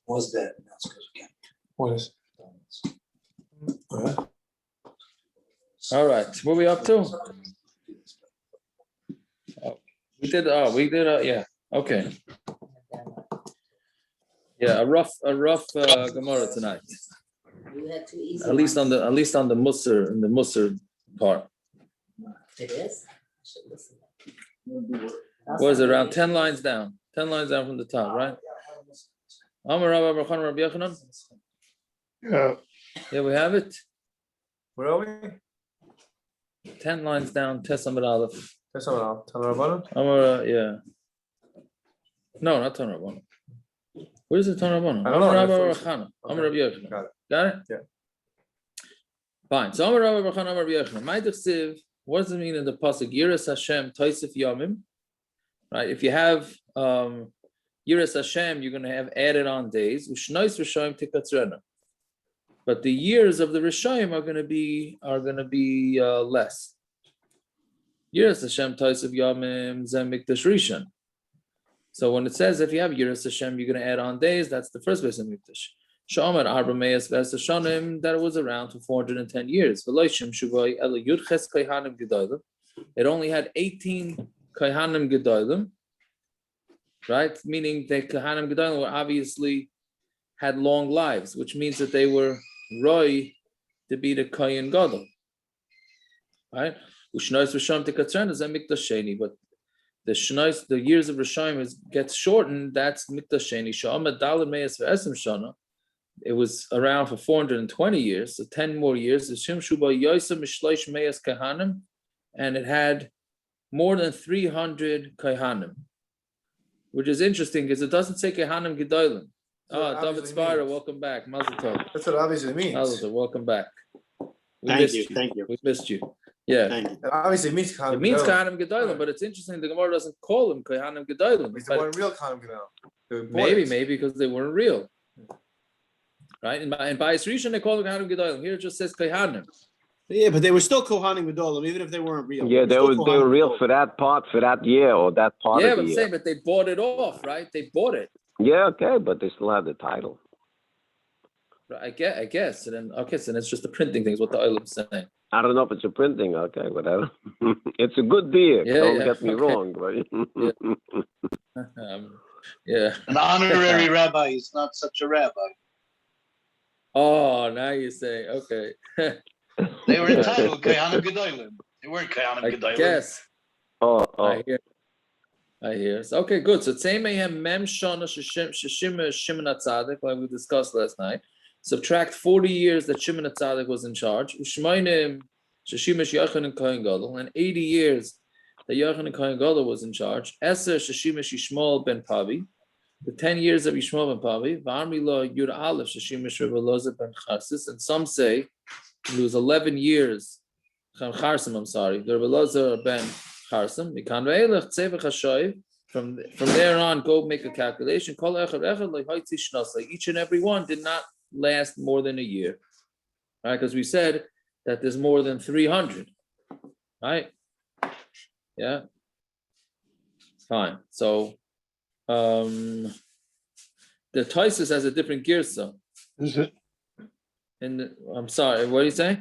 Was that? What is? All right, what are we up to? We did, yeah, okay. Yeah, a rough Gemara tonight. You had two easy At least on ones. the Musar, in the Musar part. It is? I should listen. What is it, around 10 lines down? 10 lines down from the top, right? Amar Rabbi Yochanan, Rabbi Yochanan? Yeah. Yeah, we have it. Where are we? 10 lines down, Tes Amud Aleph. That's not Tanarabana. Amar, yeah. No, not Tan Rabbanan. Where is it Tan Rabbanan? I don't know. Amar Rabbi That's Yochanan. Okay. Amar Rabbi Yochanan. Got it. Got it? Yeah. Fine. So Amar Rabbi Yochanan, Amar Rabbi Yochanan. Ma'idich Siv, what does it mean in the pasuk? Yiras Hashem Toisif Yomim. Right? If you have Yiras Hashem, you're going to have added on days. Ushnois Rishayim Tikatzrena. But the years of the Rishayim are going to be less. Yiras Hashem Toisif Yomim Zem Mikdash Rishon. So when it says if you have Yiras Hashem, you're going to add on days. That's the first Beis Hamikdash. Shomar Arba Meis Beis Hashanim, that it was around for 410 years. Veloishim Shuvay Ela Yudches Kaihanim Gedolim. It only had 18 Kaihanim Gedolim, right? Meaning the Kaihanim Gedolim were obviously had long lives, which means that they were Roy to be the Kayan Gadol, right? Ushnois Rishon Tekatzren is a Mikdash Sheni, but the years of Rishon gets shortened. That's Mikdash Sheni. Sha'amad Dalet Meis Ve'esem Shana. It was around for 420 years, so 10 more years. And it had more than 300 kaihanim, which is interesting because it doesn't say kaihanim gedolim. David Spira, welcome back. Mazel tov. That's what it obviously means. Mazel tov, welcome back. Thank you. We missed you. Yeah. Thank you. It obviously means Kaihanim. It means kaihanim gedolim, but it's interesting the Gemara doesn't call them kaihanim gedolim. It's the one real Kaihanim Gedolim. Maybe because they weren't real. Right? In Beis Rishon, they call them Kaihanim Gedolim. Here it just says Kaihanim. Yeah, but they were still Kohanim Gedolim, even if they weren't real. Yeah, they were real for that part, for that year or that part Yeah, of but the I'm year. saying, but they bought it off, right? They bought it. Yeah, okay, but they still have the title. I guess. And then, okay, so it's just the printing thing is what the Olam's saying. I don't know if it's a printing, okay, whatever. It's a good beer, don't get me wrong. But Yeah. An honorary rabbi is not such a rabbi. Oh, now you say, okay. They were entitled Kaihanim Gedolim. They weren't Kaihanim I Gedolim. guess. Oh. I hear. So, okay, good. So Tzeimehem Mem Shana Shishim Shimon HaTzadik, like we discussed last night. Subtract 40 years that Shimon HaTzadik was in charge. Ushmainim Shishimish Yochanan Kohen Gadol, and 80 years that Yochanan Kohen Gadol was in charge. Eser Shishimish Yishmael ben Pavi, the 10 years of Yishmael ben Pavi. V'armi lo Yud Aleph Shishimish Rebbe Elazar ben Charsis, and some say it was 11 years. Charsim, I'm sorry. The Rebbe Elazar ben Charsim. Mikan ve'elech tzevach hashoiv. From there on, go make a calculation. Kol echad echad le'hoitzi shnasai. Each and every one did not last more than a year, right? Because we said that there's more than 300, right? Yeah. Fine. So, the Taisus has a different girsa. Is it? I'm sorry. What do you say?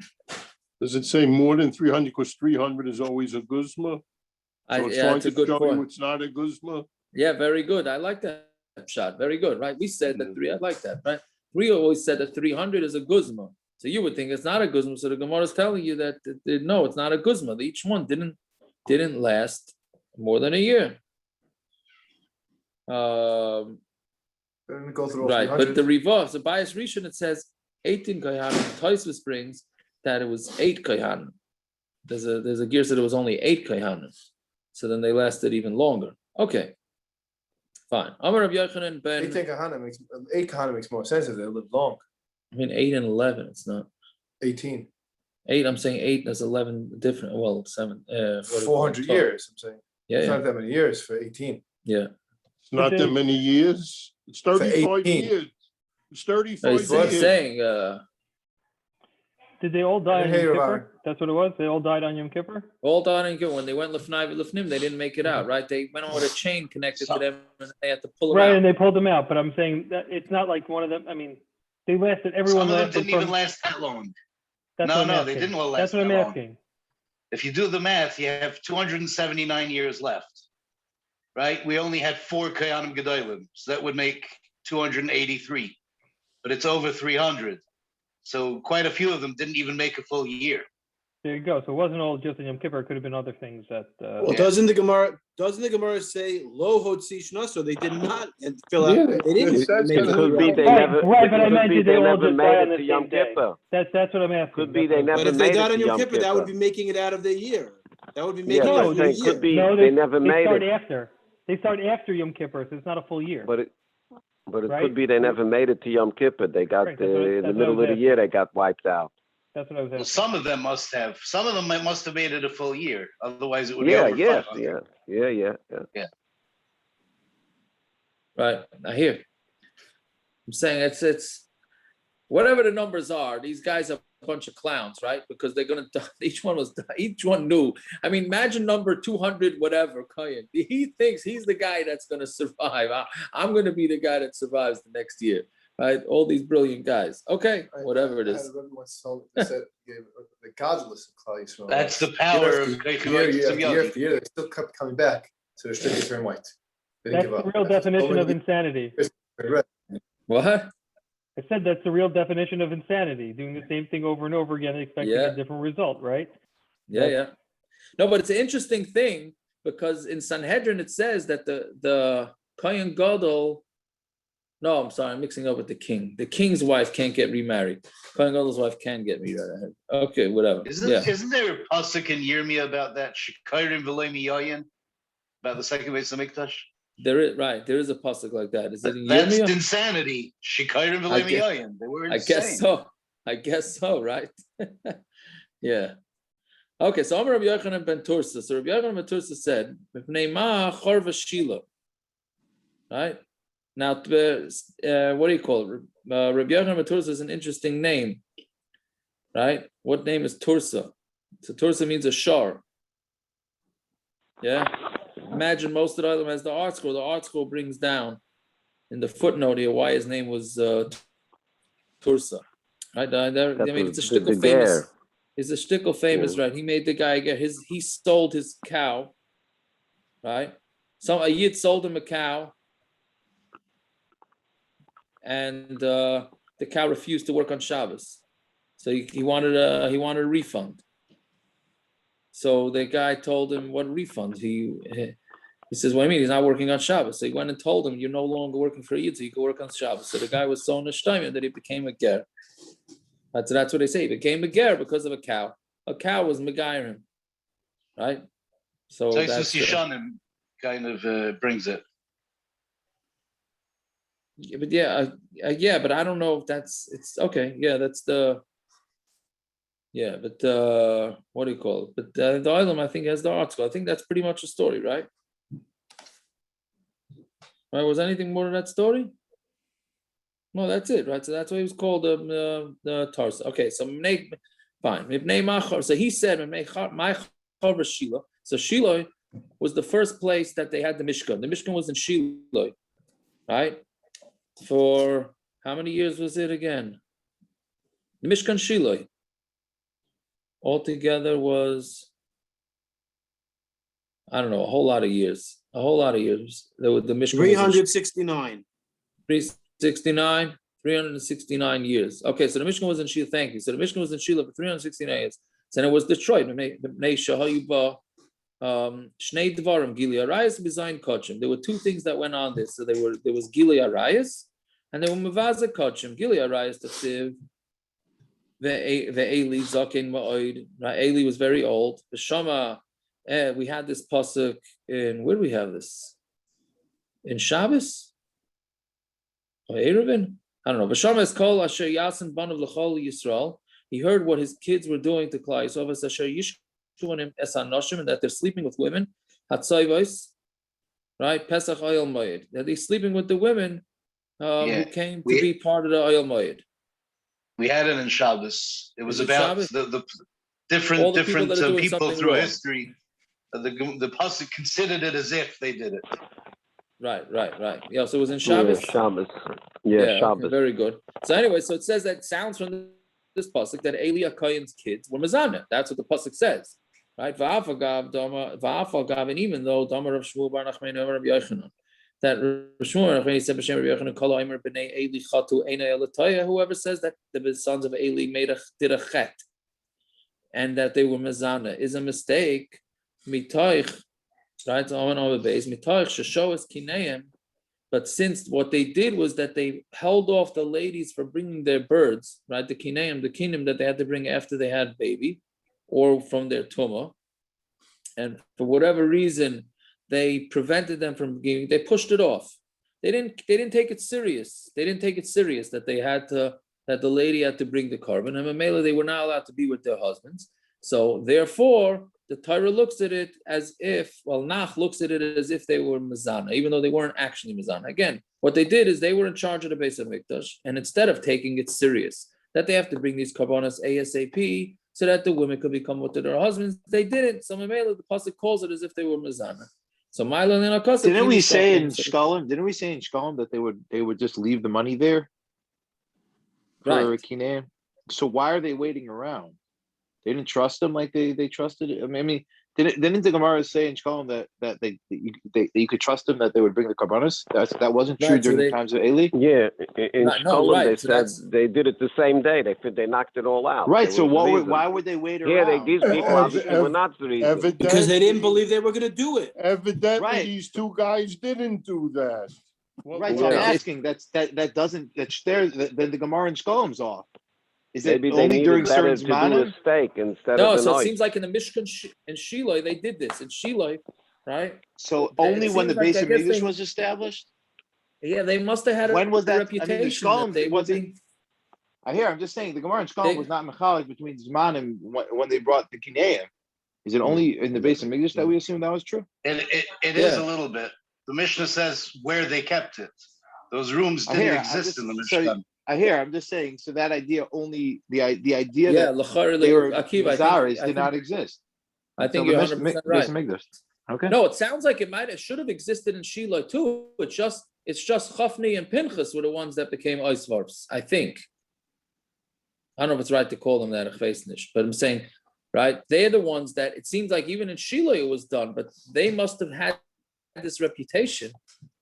Does it say more than 300? Because 300 is always a guzma. So Yeah, it's a good point. It's not a guzma. Yeah, very good. I like that shot. Very good, right? We said that I like that, right? We always said that 300 is a guzma. So you would think it's not a guzma. So the Gemara is telling you that no, it's not a guzma. Each one didn't last more than a year. Didn't go through all Right, 300. but the reverse, the Beis Rishon, it says 18 kaihanim. Tosfos brings that it was 8 kaihanim. There's a gear that it was only 8 kaihanim. So then they lasted even longer. Okay, fine. Amar Rav Yochanan ben. 8 Kaihanim makes more sense if they lived long. I mean 8 and 11. It's not 18. 8. I'm saying 8. There's 11 different. Well, 7. 400 years. I'm saying. Yeah, It's yeah, not that many years for 18. yeah. It's not that many years. It's 35 18. years. It's 35 He's years. saying Did they all die on Hey, Yom Rav. Kippur? That's what it was? They all died on Yom Kippur? All done and good. When they went lefnai lefnim, they didn't make it out, right? They went on with a chain connected to them, and they had to pull them Right, out. and they pulled them out. But I'm saying that it's not like one of them. I mean, they lasted. Everyone Some of them lasted didn't even from. last that long. That's No, what I'm no, asking. they didn't all last That's what I'm that long. asking. If you do the math, you have 279 years left, right? We only had 4 Kayanim Gedolim, so that would make 283, but it's over 300. So quite a few of them didn't even make a full year. There you go. So it wasn't all just on Yom Kippur. It could have been other things that. Well, Yeah. doesn't the Gemara say lo hotzi shna? So they did not fill out. Yeah, They didn't it says make it it. Could be they Right, never. right, but I could meant be they all never just made die on it the to Yom same day. Kippur. That's what I'm asking. Could be That's they what I'm never But if made they it died to on Yom Yom Kippur, that would Kippur. be making it out of the year. That would be Yeah, making it but out I'm of the saying year. could be No, they never they made start it. after. They start after Yom Kippur, so it's not a full year. But it Right? could be they never made it to Yom Kippur. They got Right, that's what- in the that's what I middle was of the year. They got wiped out. That's what I was Well, asking. some of them must have. Some of them must have made it a full year. Otherwise, it would Yeah, be over yes, 500. yeah. Right. Now here, I'm saying it's whatever the numbers are. These guys are a bunch of clowns, right? Because they're gonna die. Each one knew. I mean, imagine number 200, whatever. Kayan. He thinks he's the guy that's gonna survive. I'm gonna be the guy that survives the next year, right? All these brilliant guys. Okay, whatever it I is. had a Rebbe once told me, said, the godless of Klal Yisrael. That's the power of year after year, they still kept coming back to the strict turn white. They didn't That's give the up. real definition So of many insanity. regret. What? I said that's the real definition of insanity, doing the same thing over and over again and expecting Yeah. a different result, right? Yeah. No, but it's an interesting thing because in Sanhedrin it says that the Kohen Gadol. No, I'm sorry, I'm mixing up with the king. The king's wife can't get remarried. Kohen Gadol's wife can get remarried. Okay, whatever. Isn't there a pasuk in Yirmiyah about that? Shekayrim v'lo miyayin, about the second Beis Hamikdash? There is right. There is a pasuk like that. Is it in That's Yirmiyah? insanity. Shekayrim v'lo I guess- miyayin. They were I insane. guess so, right? Yeah. Okay, so Amar Rabbi Yochanan ben Tursa. So Rabbi Yochanan ben Tursa said, "Mipnei ma chorva Shiloh." Right? Now, what do you call it? Rabbi Yochanan ben Tursa is an interesting name, right? What name is Tursa? So Tursa means a shar. Yeah. Imagine most of the other has the art scroll. The art scroll brings down in the footnote here why his name was Tursa. Right? I mean, it's a shtickle famous. It's a shtickle famous, right? He made the guy get he sold his cow, right? A Yid sold him a cow, and the cow refused to work on Shabbos, so he wanted a refund. So the guy told him, "What refund?" He says, "What do you mean? He's not working on Shabbos." So he went and told him, "You're no longer working for a Yid, so you can work on Shabbos." So the guy was so nishtaimim that he became a ger. That's what they say. He became a ger because of a cow. A cow was megairim, right? So that's Yishanim kind of brings it. but but I don't know if it's okay. Yeah, that's the. Yeah, but what do you call it? But the Olam, I think, has the article. I think that's pretty much a story, right? Right? Was anything more to that story? No, that's it, right? So that's why he was called the Tarsa. Okay, so fine. So he said, Shiloh. So Shiloh was the first place that they had the Mishkan. The Mishkan was in Shiloh, right? For how many years was it again? The Mishkan Shiloh altogether was, I don't know, a whole lot of years. There was the Mishkan 369. 369 years. Okay, so the Mishkan was in Shiloh. Thank you. So the Mishkan was in Shiloh for 369 years. So then it was destroyed. Shnei Dvarim, Gili Arayas, Bizayin Kodshim. There were two things that went on this. So there was Gili Arayas, and there were Mavaza Kodshim. Gili Arayas, Tachsiv, Ve'eli, Zakin Ma'oid. Eli was very old. The Shama, we had this pasuk in, where do we have this? In Shabbos? Or Eruvin? I don't know. V'shama is called Asher Yasin Ban of L'chol Yisrael. He heard what his kids were doing to Klal Yisrael. Asher Yishkuanim Es Hanoshim, and that they're sleeping with women. Hatzayvos, right? Pesach Oyel Moed. That they're sleeping with the women who came to be part of the Oyel Moed. We had it in Shabbos. It was Is it about Shabbos? the All different the people that are doing people something through wrong. history. The pasuk considered it as if they did it. Right. Yeah, so it was in Yeah, Shabbos. Shabbos. Yeah, Okay, Shabbos. very good. So anyway, so it says that sounds from this pasuk that Eli Akayan's kids were Mazana. That's what the pasuk says, right? Va'afagav, and even though Damar of Shmuel Bar Nachman Omer of Yochanan, that Shmuel Bar said B'Shem Rabbi Yochanan Kol Ha'omer B'nei Eli Chatu Eina Elataya. Whoever says that the sons of Eli did a chet, and that they were Mazana is a mistake. Mitoich, right? On our base, Mitoich Sheshoas Kineim. But since what they did was that they held off the ladies from bringing their birds, right? The kingdom that they had to bring after they had baby, or from their tumah, and for whatever reason, they prevented them from giving. They pushed it off. They didn't take it serious. They didn't take it serious that the lady had to bring the korban, and Mamela, they were not allowed to be with their husbands. So therefore, the Torah looks at it as if, Nach looks at it as if they were Mazana, even though they weren't actually Mazana. Again, what they did is they were in charge of the Beis Hamikdash, and instead of taking it serious, that they have to bring these korbanos ASAP so that the women could become with their husbands, they didn't. So Mamela, the pasuk calls it as if they were Mazana. So Didn't we say in Shkolim that they would just leave the money there for Kineh? So why are they waiting around? They didn't trust them like they trusted it. I mean, didn't the Gemara say in Shkolim that you could trust them that they would bring the korbanos? That wasn't true during the times of Eli. Yeah, in Shkolim they said so they did it the same day. They knocked it all out. Right. So why would they wait around? These people obviously were not the reason. Because they didn't believe they were going to do it. Evidently, these two guys didn't do that. Right. So I'm asking. That doesn't. That's there. Then the Gemara in Shkolim's off. Is Maybe it they only during needed better certain to do a zmanim? steak instead No, of the so it knife. seems like in the Mishkan in Shiloh they did this in Shiloh, right? So only when the seems like, Beis I guess Hamikdash was established. Yeah, they must have had When was a that? reputation. I mean, the Shkolim that they would wasn't. be, I hear. I'm just saying the Gemara in Shkolim was not mechalik between zmanim when they brought the Kineim. Is it only in the Beis Hamikdash that we assume that was true? It is a little bit. The Mishnah says where they kept it. Those rooms didn't exist in the Mishkan. I hear. I'm just saying. So that idea only the idea that Lachar, they were Akiva, Zaris did not exist. I think So you're the 100% right. Beis Hamikdash. Okay. No, it sounds like it should have existed in Shiloh too. It's just Chafni and Pinchas were the ones that became Oisvarps, I think. I don't know if it's right to call them that, but I'm saying, right? They're the ones that it seems like even in Shiloh it was done, but they must have had this reputation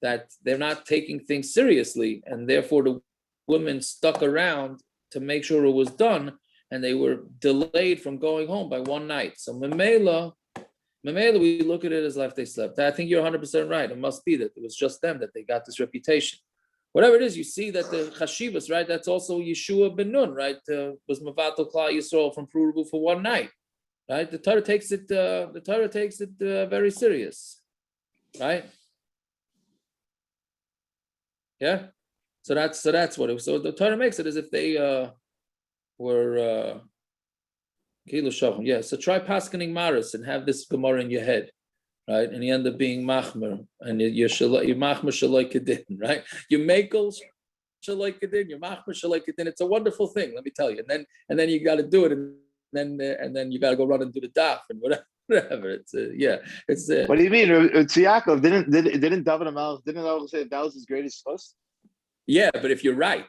that they're not taking things seriously, and therefore the women stuck around to make sure it was done, and they were delayed from going home by one night. So Mamela, we look at it as life they slept. I think you're 100% right. It must be that it was just them that they got this reputation. Whatever it is, you see that the Chashivas, right? That's also Yeshua ben Nun, right? Was Mavatal Klal Yisrael from Purubu for one night, right? The Torah takes it. Very serious, right? Yeah. So that's what it was. So the Torah makes it as if they were Kilu Shochem. Yeah. So try paskening Maris and have this Gemara in your head, right? And you end up being Machmer, and you're Machmer Shaloi Kedin, right? You Makel Shaloi Kedin, you're Machmer Shaloi Kedin. It's a wonderful thing, let me tell you. And then you got to do it, and then you got to go run and do the daf and whatever. It's What do you mean? Tziyakov didn't David Amalek didn't say that was his greatest fuss? Yeah, but if you're right.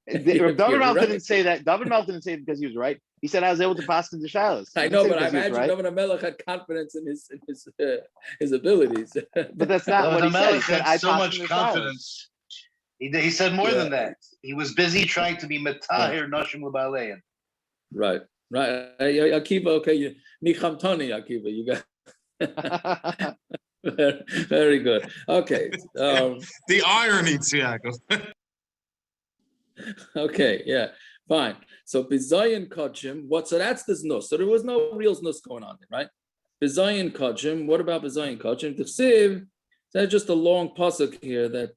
David Amalek didn't say that. David Amalek didn't say it because he was right. He said I was able to pass into Shiloh. I know, but I imagine David Amalek had confidence in his abilities. But that's not what he said. He said had so much confidence. He said more than that. He was busy trying to be Matahir Nashim L'Baleim. Right. Akiva, okay, Nicham Toni, Akiva, you got very good. Okay. The irony, Tiago. Okay, yeah, fine. So Bizayin Kodshim, so that's this nus. So there was no real nus going on there, right? Bizayin Kodshim, what about Bizayin Kodshim? The Siv, that's just a long pasuk here that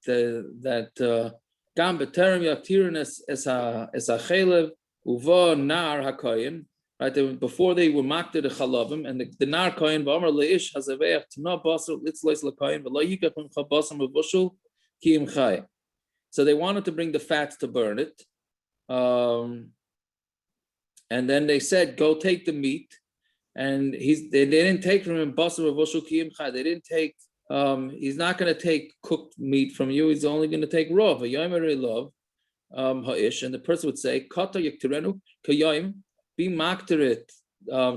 Gam B'terem Yaktirin es ha'chelev uva nar hakoyin, right? Before they were maked the chalavim, and the nar koyin v'amar leish hazaveach tna basar litzlois lakoyin v'lo yikach min chabasam v'vushul ki im chay. So they wanted to bring the fats to burn it, And then they said, go take the meat. And they didn't take from him basar v'voshul kiyim chai. They didn't take, he's not going to take cooked meat from you. He's only going to take raw. V'yomer love ha'ish. And the person would say, kata yikterenu kayayim, be makterit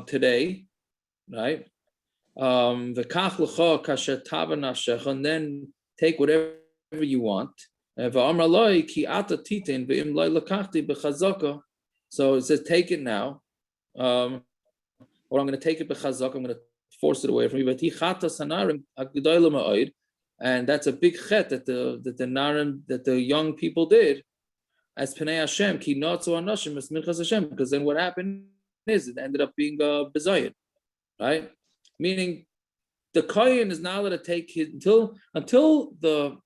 today, right? V'kach l'cha kasher tava nafshecha, and then take whatever you want. V'amar loi ki ata titin v'im loi lakachti b'chazaka. So it says, take it now, or I'm going to take it b'chazaka. I'm going to force it away from you. But he chatas hanarim hagdolim ha'od, and that's a big chet that the narim, that the young people did, as Pnei Hashem ki notzu anashim as minchas Hashem. Because then what happened is it ended up being bezayin, right? Meaning the kohen is not allowed to take his until the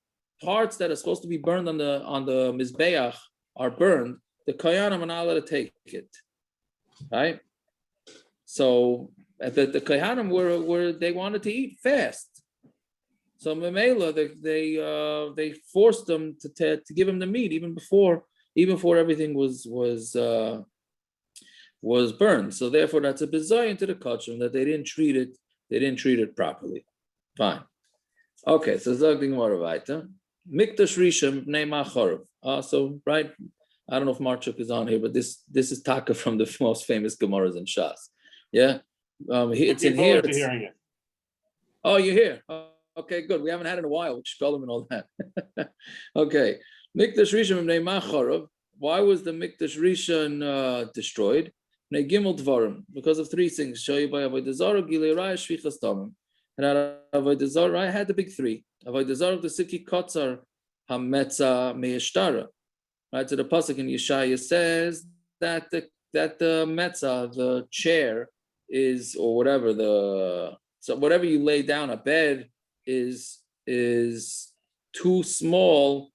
parts that are supposed to be burned on the mizbeach are burned. The kohanim are not allowed to take it, right? So the kohanim were they wanted to eat fast, so memela they forced them to give him the meat even before everything was burned. So therefore, that's a bizayin to the kodshim that they didn't treat it properly. Fine. Okay, so zog more weiter. Mikdash Rishon bnei ma'chorav. So right. I don't know if Marchuk is on here, but this is Taka from the most famous Gemaras in Shas. Yeah, it's in here. Oh, you're here. Oh, okay, good. We haven't had it in a while with Shkolim and all that. Okay, Mikdash Rishon b'nei Ma'chorav. Why was the Mikdash Rishon destroyed? B'nei Gimel Dvarim, because of three things. Shoyu by Avodah Zarah, Gilei Raya, Shvichas Damim. And Avodah Zarah, I had the big three. Avodah Zarah, the Siki Kotzar, Hametza Me'eshtara. Right, so the pasuk in Yeshaya says that the metzah, the chair, is, or whatever whatever you lay down, a bed is too small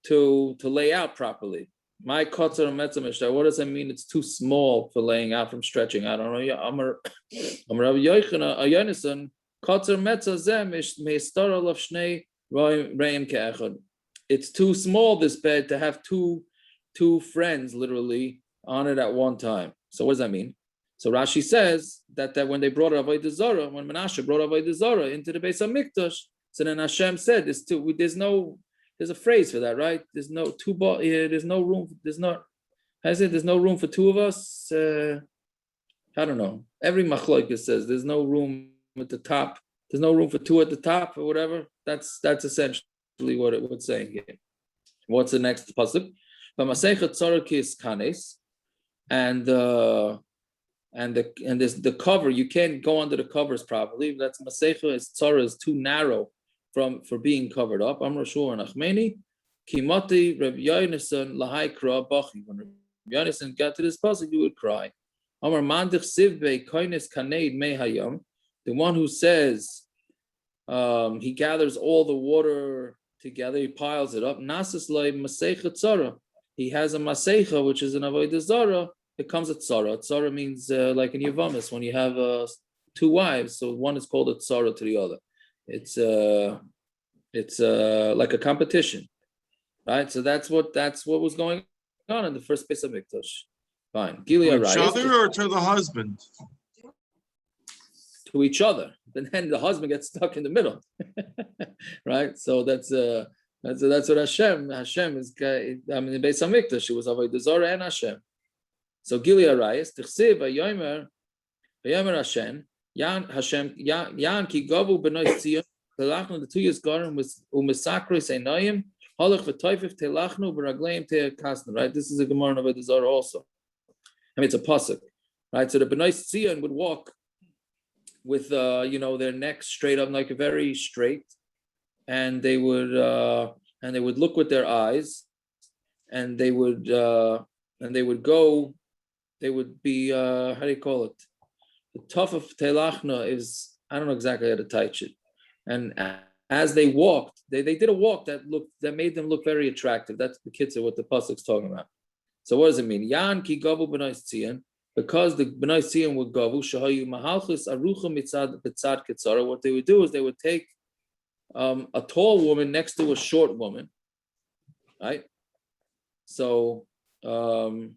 to lay out properly. My kotzer metzah mishtar. What does that mean? It's too small for laying out from stretching. I don't know. Amar Yochanan Ayonason kotzer metzah zem meistar alav shnei reim ke'echad. It's too small, this bed, to have two friends literally on it at one time. So what does that mean? So Rashi says that when they brought Avodah Zarah, when Menashe brought Avodah Zarah into the Beis Hamikdash, so then Hashem said, there's a phrase for that, right? There's no room for two of us. I don't know. Every machlokes says there's no room at the top. There's no room for two at the top or whatever. That's essentially what it's saying here. What's the next pasuk? And the cover, you can't go under the covers properly. That's Maseicha Tzara is too narrow for being covered up. Amar Shur Nachmeni Kimati Reb Yonason Lahai Kra Bachi. When Reb Yonason got to this pasuk, you would cry. Amar Mandich Sivbe Koines Kaneid Mehayam, the one who says he gathers all the water together, he piles it up. Nasas Lai Maseicha Tzara. He has a Maseicha, which is an Avodah Zarah. It comes at Tzara. Tzara means like in Yavamis, when you have two wives, so one is called a Tzara to the other. It's like a competition, right? So that's what was going on in the first Beis Hamikdash. Fine. To each other or to the husband? To each other. And then the husband gets stuck in the middle, right? So that's what Hashem is. I mean, in Beis Hamikdash, it was Avodah Zarah and Hashem. So Gili Arayis, Tichsiv Vayomer Hashem Yan Ki Gavu B'nai Tzion Telachnu the 2 years Garim was Umisakris Einayim Halach V'Toifif Telachnu B'Ragleim Te'Kasnu. Right, this is a Gemara of Avodah Zarah also. I mean, it's a pasuk, right? So the B'nai Tzion would walk with their necks straight up, like very straight, and they would look with their eyes, and they would go. They would be how do you call it? The tough of telachna is, I don't know exactly how to touch it. And as they walked, they did a walk that made them look very attractive. That's the kitzur what the pasuk's talking about. So what does it mean? Yan ki gavu b'nai tzion, because the b'nai tzion would gavu shahayu mahalchus arucha mitzad b'tzad ketzara. What they would do is they would take a tall woman next to a short woman, right? So So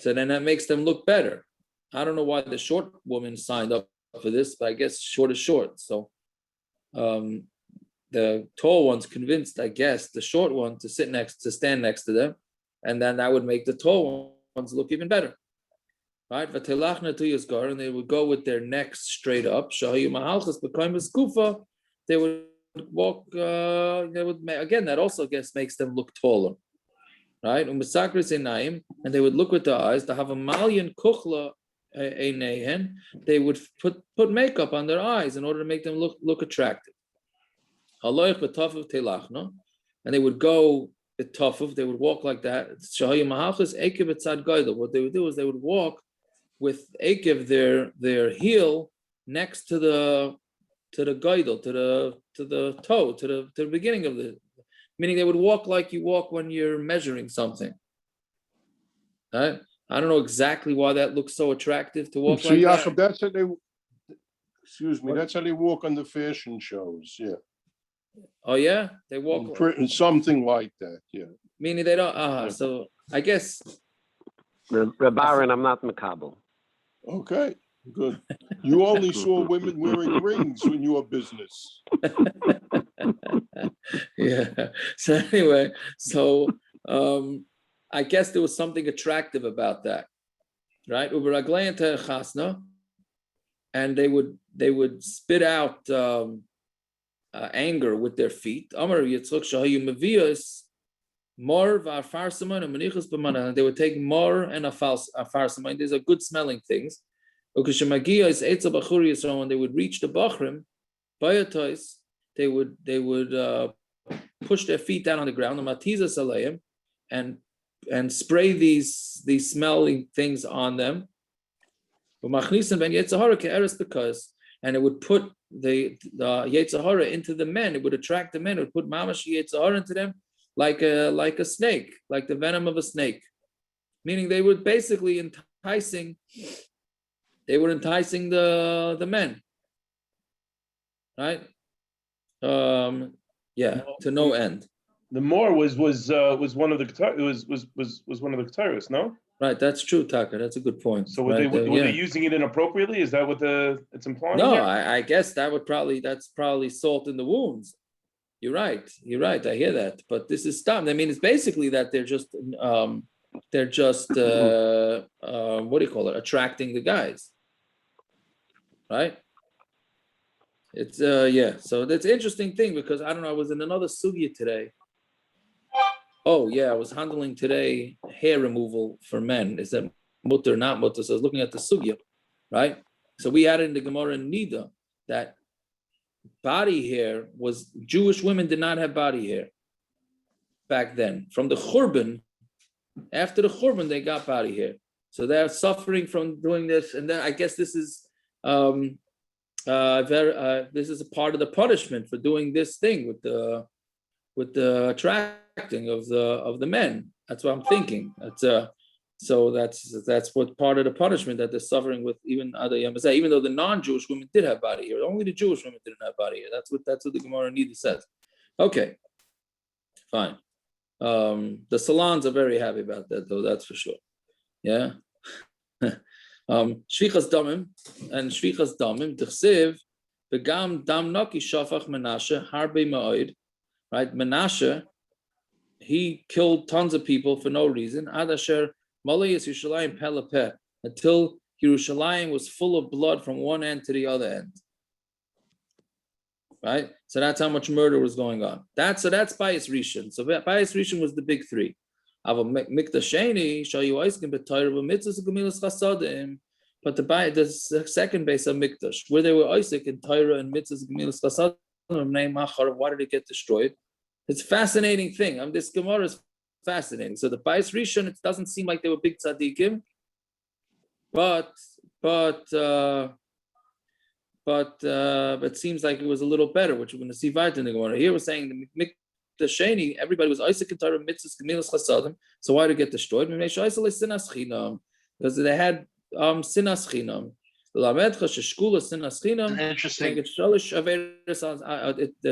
then that makes them look better. I don't know why the short woman signed up for this, but I guess short is short. So the tall one's convinced, I guess, the short one to stand next to them, and then that would make the tall ones look even better. Right? And they would go with their necks straight up. They would walk, again, that also, I guess, makes them look taller. Right? And they would look with their eyes. To have a malyan kuchla, they would put makeup on their eyes in order to make them look attractive. And they would go with tafuf, they would walk like that. What they would do is they would walk with akev, their heel next to the gaidel, to the toe, to the beginning of the, meaning they would walk like you walk when you're measuring something. Right? I don't know exactly why that looks so attractive to walk like Yaakov, that. that's how they. Excuse me. That's how they walk on the fashion shows. Yeah. Oh yeah, they walk something like that. Yeah. Meaning they don't. So I guess. Baron, I'm not makabel. Okay, good. You only saw women wearing rings in your business. Yeah. So anyway, I guess there was something attractive about that, right? And they would spit out anger with their feet. They would take mor and a farsaman. These are good smelling things. When they would reach the bachrim, they would push their feet down on the ground, and spray these smelling things on them. And it would put the Yetzirah into the men. It would attract the men. It would put mamash Yetzirah into them like a snake, like the venom of a snake. Meaning they would basically enticing the men. Right? To no end. The Moor was one of the was one of the Keteris, no? Right, that's true, Taka. That's a good point. So were they using it inappropriately? Is that what it's implying? No, I guess that's probably salt in the wounds. You're right. I hear that, but this is stuff. I mean, it's basically that they're just what do you call it? Attracting the guys, right? It's So that's an interesting thing because I don't know. I was in another sugya today. Oh yeah, I was handling today hair removal for men. Is that mutter, not mutter? So I was looking at the sugya, right? So we had in the Gemara in Nida that body hair was Jewish women did not have body hair back then. From the Churban, after the Churban, they got body hair. So they're suffering from doing this, and then I guess this is this is a part of the punishment for doing this thing with the attracting of the men. That's what I'm thinking. So that's what part of the punishment that they're suffering with. Even other Yamazah, even though the non-Jewish women did have body hair, only the Jewish women didn't have body hair. That's what the Gemara Nida says. Okay, fine. The salons are very happy about that, though. That's for sure. Yeah. Shvichas damim and shvichas damim. D'chsev begam dam naki shafach Menashe harbe ma'od. Right, Menashe, he killed tons of people for no reason. Adasher malayis Yerushalyim pelapeh, until Yerushalyim was full of blood from one end to the other end. Right, so that's how much murder was going on. That's Beis Rishon. So Beis Rishon was the big three. Ava Mikdash Sheni shayu oiskim b'Torah v'mitzvos gemilas chasadim. But the second Beis Hamikdash, where they were Isaac in Torah and mitzvos gemilas chasadim. Why did it get destroyed? It's a fascinating thing. This Gemara is fascinating. So the Beis Rishon, it doesn't seem like they were big tzaddikim, but it seems like it was a little better, which we're going to see right in the Gemara. Here we're saying the Sheni, everybody was Isaac and Torah mitzvahs gemilas chasadim. So why did it get destroyed? Because they had sinas chinam. Interesting. It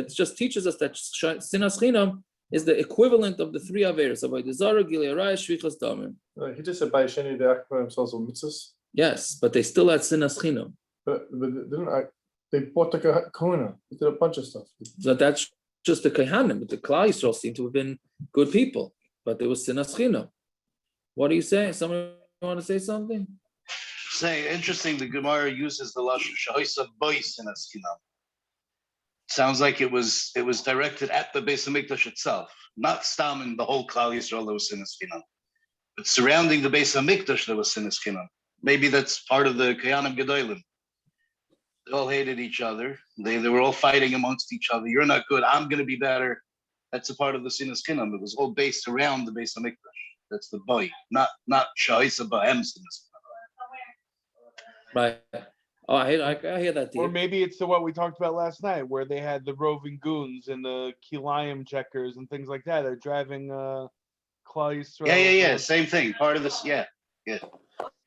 just teaches us that sinas chinam is the equivalent of the three averos of Zara, Gilei Arayah, Shvichas Damim. He just said by Sheni they occupy themselves with mitzvahs. Yes, but they still had sinas chinam. But they bought the kahuna. They did a bunch of stuff. So that's just the Kehanim, but the Klal Yisrael seem to have been good people, but there was sinas chinam. What are you saying? Someone want to say something? Say, interesting, the Gemara uses the lashon shahoisa bois in askinam. Sounds like it was directed at the Beis Hamikdash itself, not stam in the whole Klal Yisrael there was sinas chinam, but surrounding the Beis Hamikdash there was sinas chinam. Maybe that's part of the Kayanim Gedolim. They all hated each other. They were all fighting amongst each other. You're not good. I'm going to be better. That's a part of the sinas chinam. It was all based around the Beis Hamikdash. That's the boy, not shahoisa ba'em sinas. Right. Oh, I hear that. Or maybe it's what we talked about last night, where they had the roving goons and the kilayim checkers and things like that. They're driving Klal Yisrael. Yeah. Same thing. Part of this. Yeah.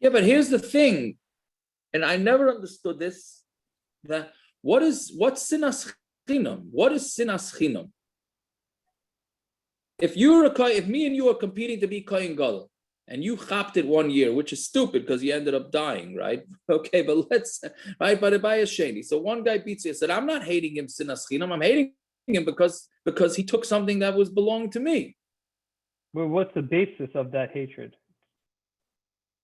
Yeah, but here's the thing, and I never understood this. That what's sinas chinam? What is sinas chinam? If me and you are competing to be kohen gadol, and you chapped it 1 year, which is stupid because you ended up dying, right? Okay, but but by a sheni. So one guy beats you. I said, I'm not hating him sinas chinam. I'm hating him because he took something that belonged to me. Well, what's the basis of that hatred?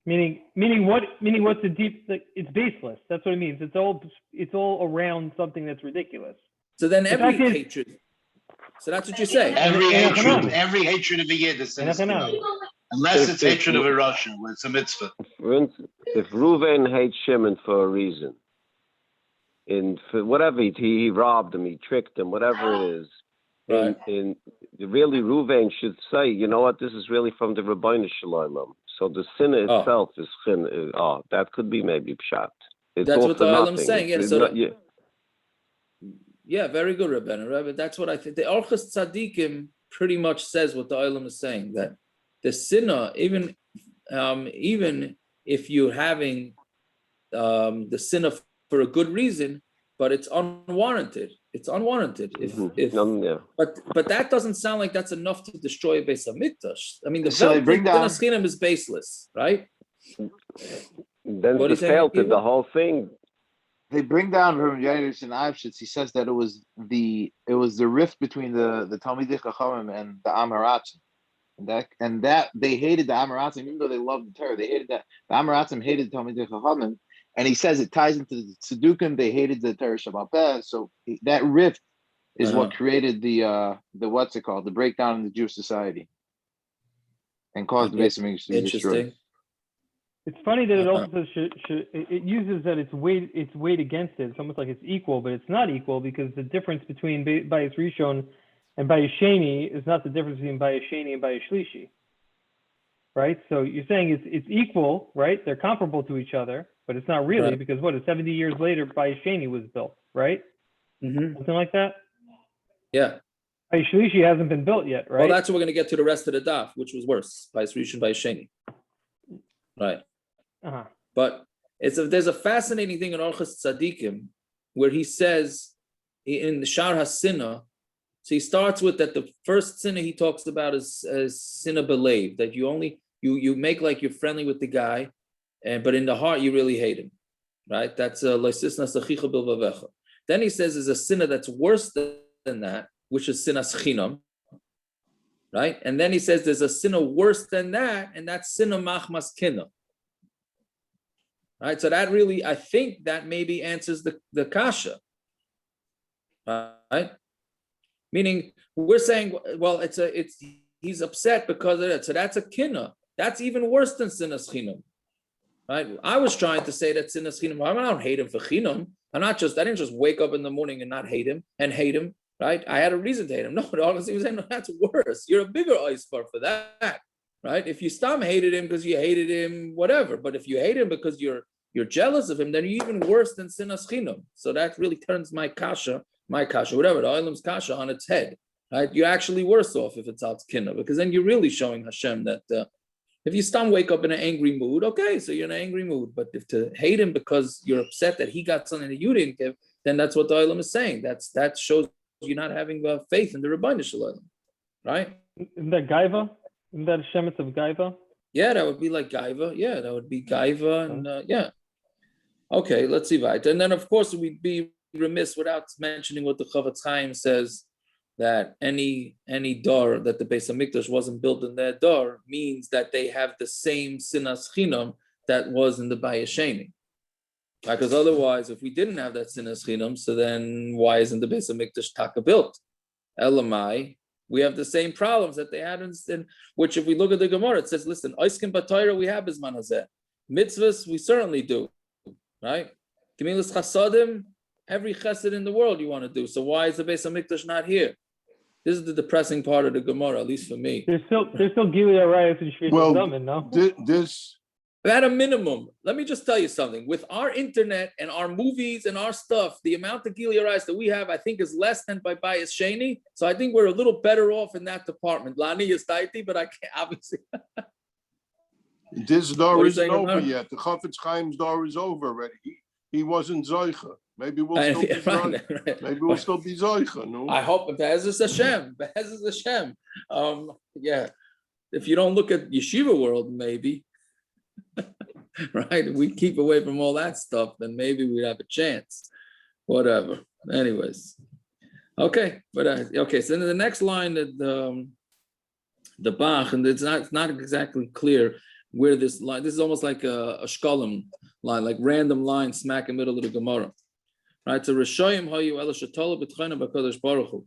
Meaning what's the deep? Like, it's baseless. That's what it means. It's all around something that's ridiculous. So then every hatred. So that's what you say. Every hatred of a Yid is sinas chinam. Unless it's hatred of a Russian, where it's a mitzvah. For instance, if Reuven hates Shimon for a reason, for whatever he robbed him, he tricked him, whatever it is, right. Really Reuven should say, you know what, this is really from the Yerushalyim. So the sin itself is sin. That could be maybe pshat. That's what the Olam's saying. Yeah, very good, Rabbeinu. That's what I think. The Orchos Tzadikim pretty much says what the Olam is saying, that the sinner, even if you're having the sinner for a good reason, but it's unwarranted. It's unwarranted. But that doesn't sound like that's enough to destroy a Beis Hamikdash. I mean, the sinas chinam is baseless, right? Then the whole thing. They bring down from Yiddish and Avshitz. He says that it was the rift between the Talmidei Chachamim and the Amaratzim. And that they hated the Amaratzim, even though they loved the Torah, they hated that. The Amaratzim hated the Talmidei Chachamim, and he says it ties into the Tzedukim. They hated the Torah Shabbat Peh, so that rift is what created the what's it called, the breakdown in the Jewish society, and caused the Beis Hamikdash to be destroyed. It's funny that it also it uses that it's weighed against it. It's almost like it's equal, but it's not equal because the difference between Bayis Rishon and Bayis Sheni is not the difference between Bayis Sheni and Bayis Shlishi, right? So you're saying it's equal, right? They're comparable to each other, but it's not really because 70 years later Bayis Sheni was built, right? Mm-hmm. Something like that. Yeah. Bayis Shlishi hasn't been built yet, right? Well, that's what we're going to get to the rest of the daf, which was worse. Bayis Rishon, Bayis Sheni. Right. Uh-huh. But there's a fascinating thing in Orchos Tzadikim where he says in the Shar HaSinah, so he starts with that the first sinner he talks about is sinner believe, that you make like you're friendly with the guy, but in the heart you really hate him, right? That's loisisnas achicha bilvavecha. Then he says there's a sinner that's worse than that, which is sinas chinam, right? And then he says there's a sinner worse than that, and that's sinner machmas kinna. Right, so that really, I think that maybe answers the kasha, right? Meaning we're saying, well, he's upset because of that. So that's a kinna. That's even worse than sinas chinam, right? I was trying to say that sinas chinam. I don't hate him for chinam. I didn't just wake up in the morning and not hate him, right? I had a reason to hate him. No, honestly, he was saying, no, that's worse. You're a bigger iceberg for that. Right? If you hated him because you hated him, whatever. But if you hate him because you're jealous of him, then you're even worse than sinas chinam. So that really turns my kasha, whatever, the oilam's kasha on its head. Right? You're actually worse off if it's out kinna, because then you're really showing Hashem that if you wake up in an angry mood, okay, so you're in an angry mood. But if to hate him because you're upset that he got something that you didn't give, then that's what the oilam is saying. That shows you're not having faith in the Rebbeinu Shalom. right? Isn't that Gaiva? Isn't that a Shemitz of Gaiva? Yeah, that would be like Gaiva. Yeah, that would be Gaiva, and yeah. Okay, let's see right. And then, of course, we'd be remiss without mentioning what the Chavetz Chaim says, that any door that the Beis Hamikdash wasn't built in their door means that they have the same sinas chinam that was in the Bayis Sheni. Because otherwise, if we didn't have that sinas chinam, so then why isn't the Beis Hamikdash taka built? Elamai, we have the same problems that they had in which, if we look at the Gemara, it says, listen, Oiskim B'Torah we have Bizman Hazeh. Mitzvahs we certainly do, right? Gemilas Chasadim, every chesed in the world you want to do. So why is the Beis Hamikdash not here? This is the depressing part of the Gemara, at least for me. There's still Gilead Rayos and Shvita Zamin, no? This at a minimum, let me just tell you something. With our internet and our movies and our stuff, the amount of Gilead Rayos that we have, I think, is less than by Bayis Sheni. So I think we're a little better off in that department. Lani is tighty, but I can't obviously. This door isn't over yet. The Chavetz Chaim's door is over already. He wasn't Zoicha. Maybe we'll still be Zoicha. Maybe we'll still be Zoicha. No? I hope. Be'ezus Hashem. Be'ezus Hashem. Yeah. If you don't look at yeshiva world, maybe, right? If we keep away from all that stuff, then maybe we'd have a chance. Whatever. Anyways. Okay. But okay. So then the next line that the Bach, and it's not exactly clear where this line. This is almost like a shkalim line, like random line smack in the middle of the Gemara. Right, so Rishoyim hayu ela shetola b'tchayna b'kadosh baruch hu.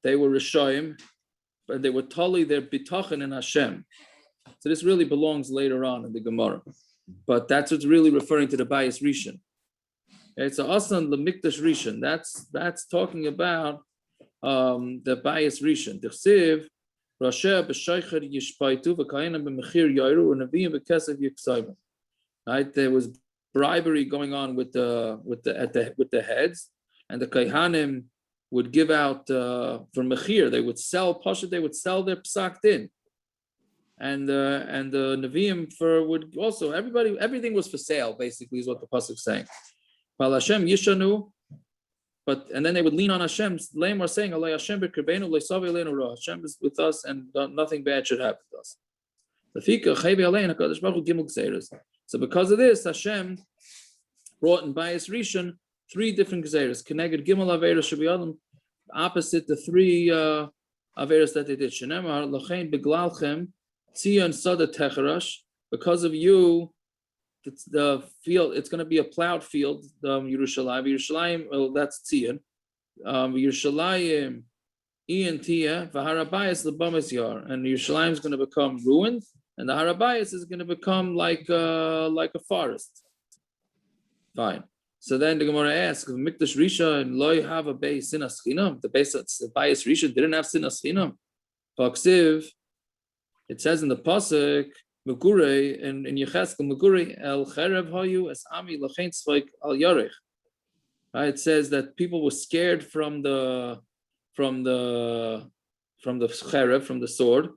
They were Rishoyim, but they were totally their bitachon in Hashem. So this really belongs later on in the Gemara, but that's what's really referring to the Bayis Rishon. Okay, so Asan Lemikdash Rishon. That's talking about the Bayis Rishon. D'chsiv Rasha b'shaycher yishpaitu v'kayina b'mechir yairu u'naviyim b'kesef yiksayim. Right, there was bribery going on with the heads, and the kaihanim would give out for mechir. They would sell pasha. They would sell their psak din, and the neviim would also everything was for sale. Basically, is what the pasuk is saying. While Hashem yishanu, and then they would lean on Hashem's lame are saying Allah Hashem b'kirbeinu leisav eleinu ra. Hashem is with us, and nothing bad should happen to us. So because of this, Hashem brought in Bayis Rishon 3 different gzeros. Keneged Gimel Averos Shabiyadim, opposite the 3 Averos that they did. Shenemar Lachein Beglalchem Tzion Sada Techerash. Because of you, it's the field. It's going to be a plowed field. Yerushalyim. Yerushalyim. Well, that's Tzion. Yerushalyim Ian Tia V'Harabayis L'Bamas Yar, and Yerushalayim is going to become ruined. And the Harabayis is going to become like a forest. Fine. So then the Gemara asks, if Mikdash Rishon loy have a Beis Sinas Chinam, the Bayis Rishon didn't have Sinas Chinam. Paksiv, it says in the pasuk, Megurei in Yecheskel Megurei El Cherev Hayu Es Ami Lachein Tzvaik Al Yarech. It says that people were scared from the cherev, from the sword.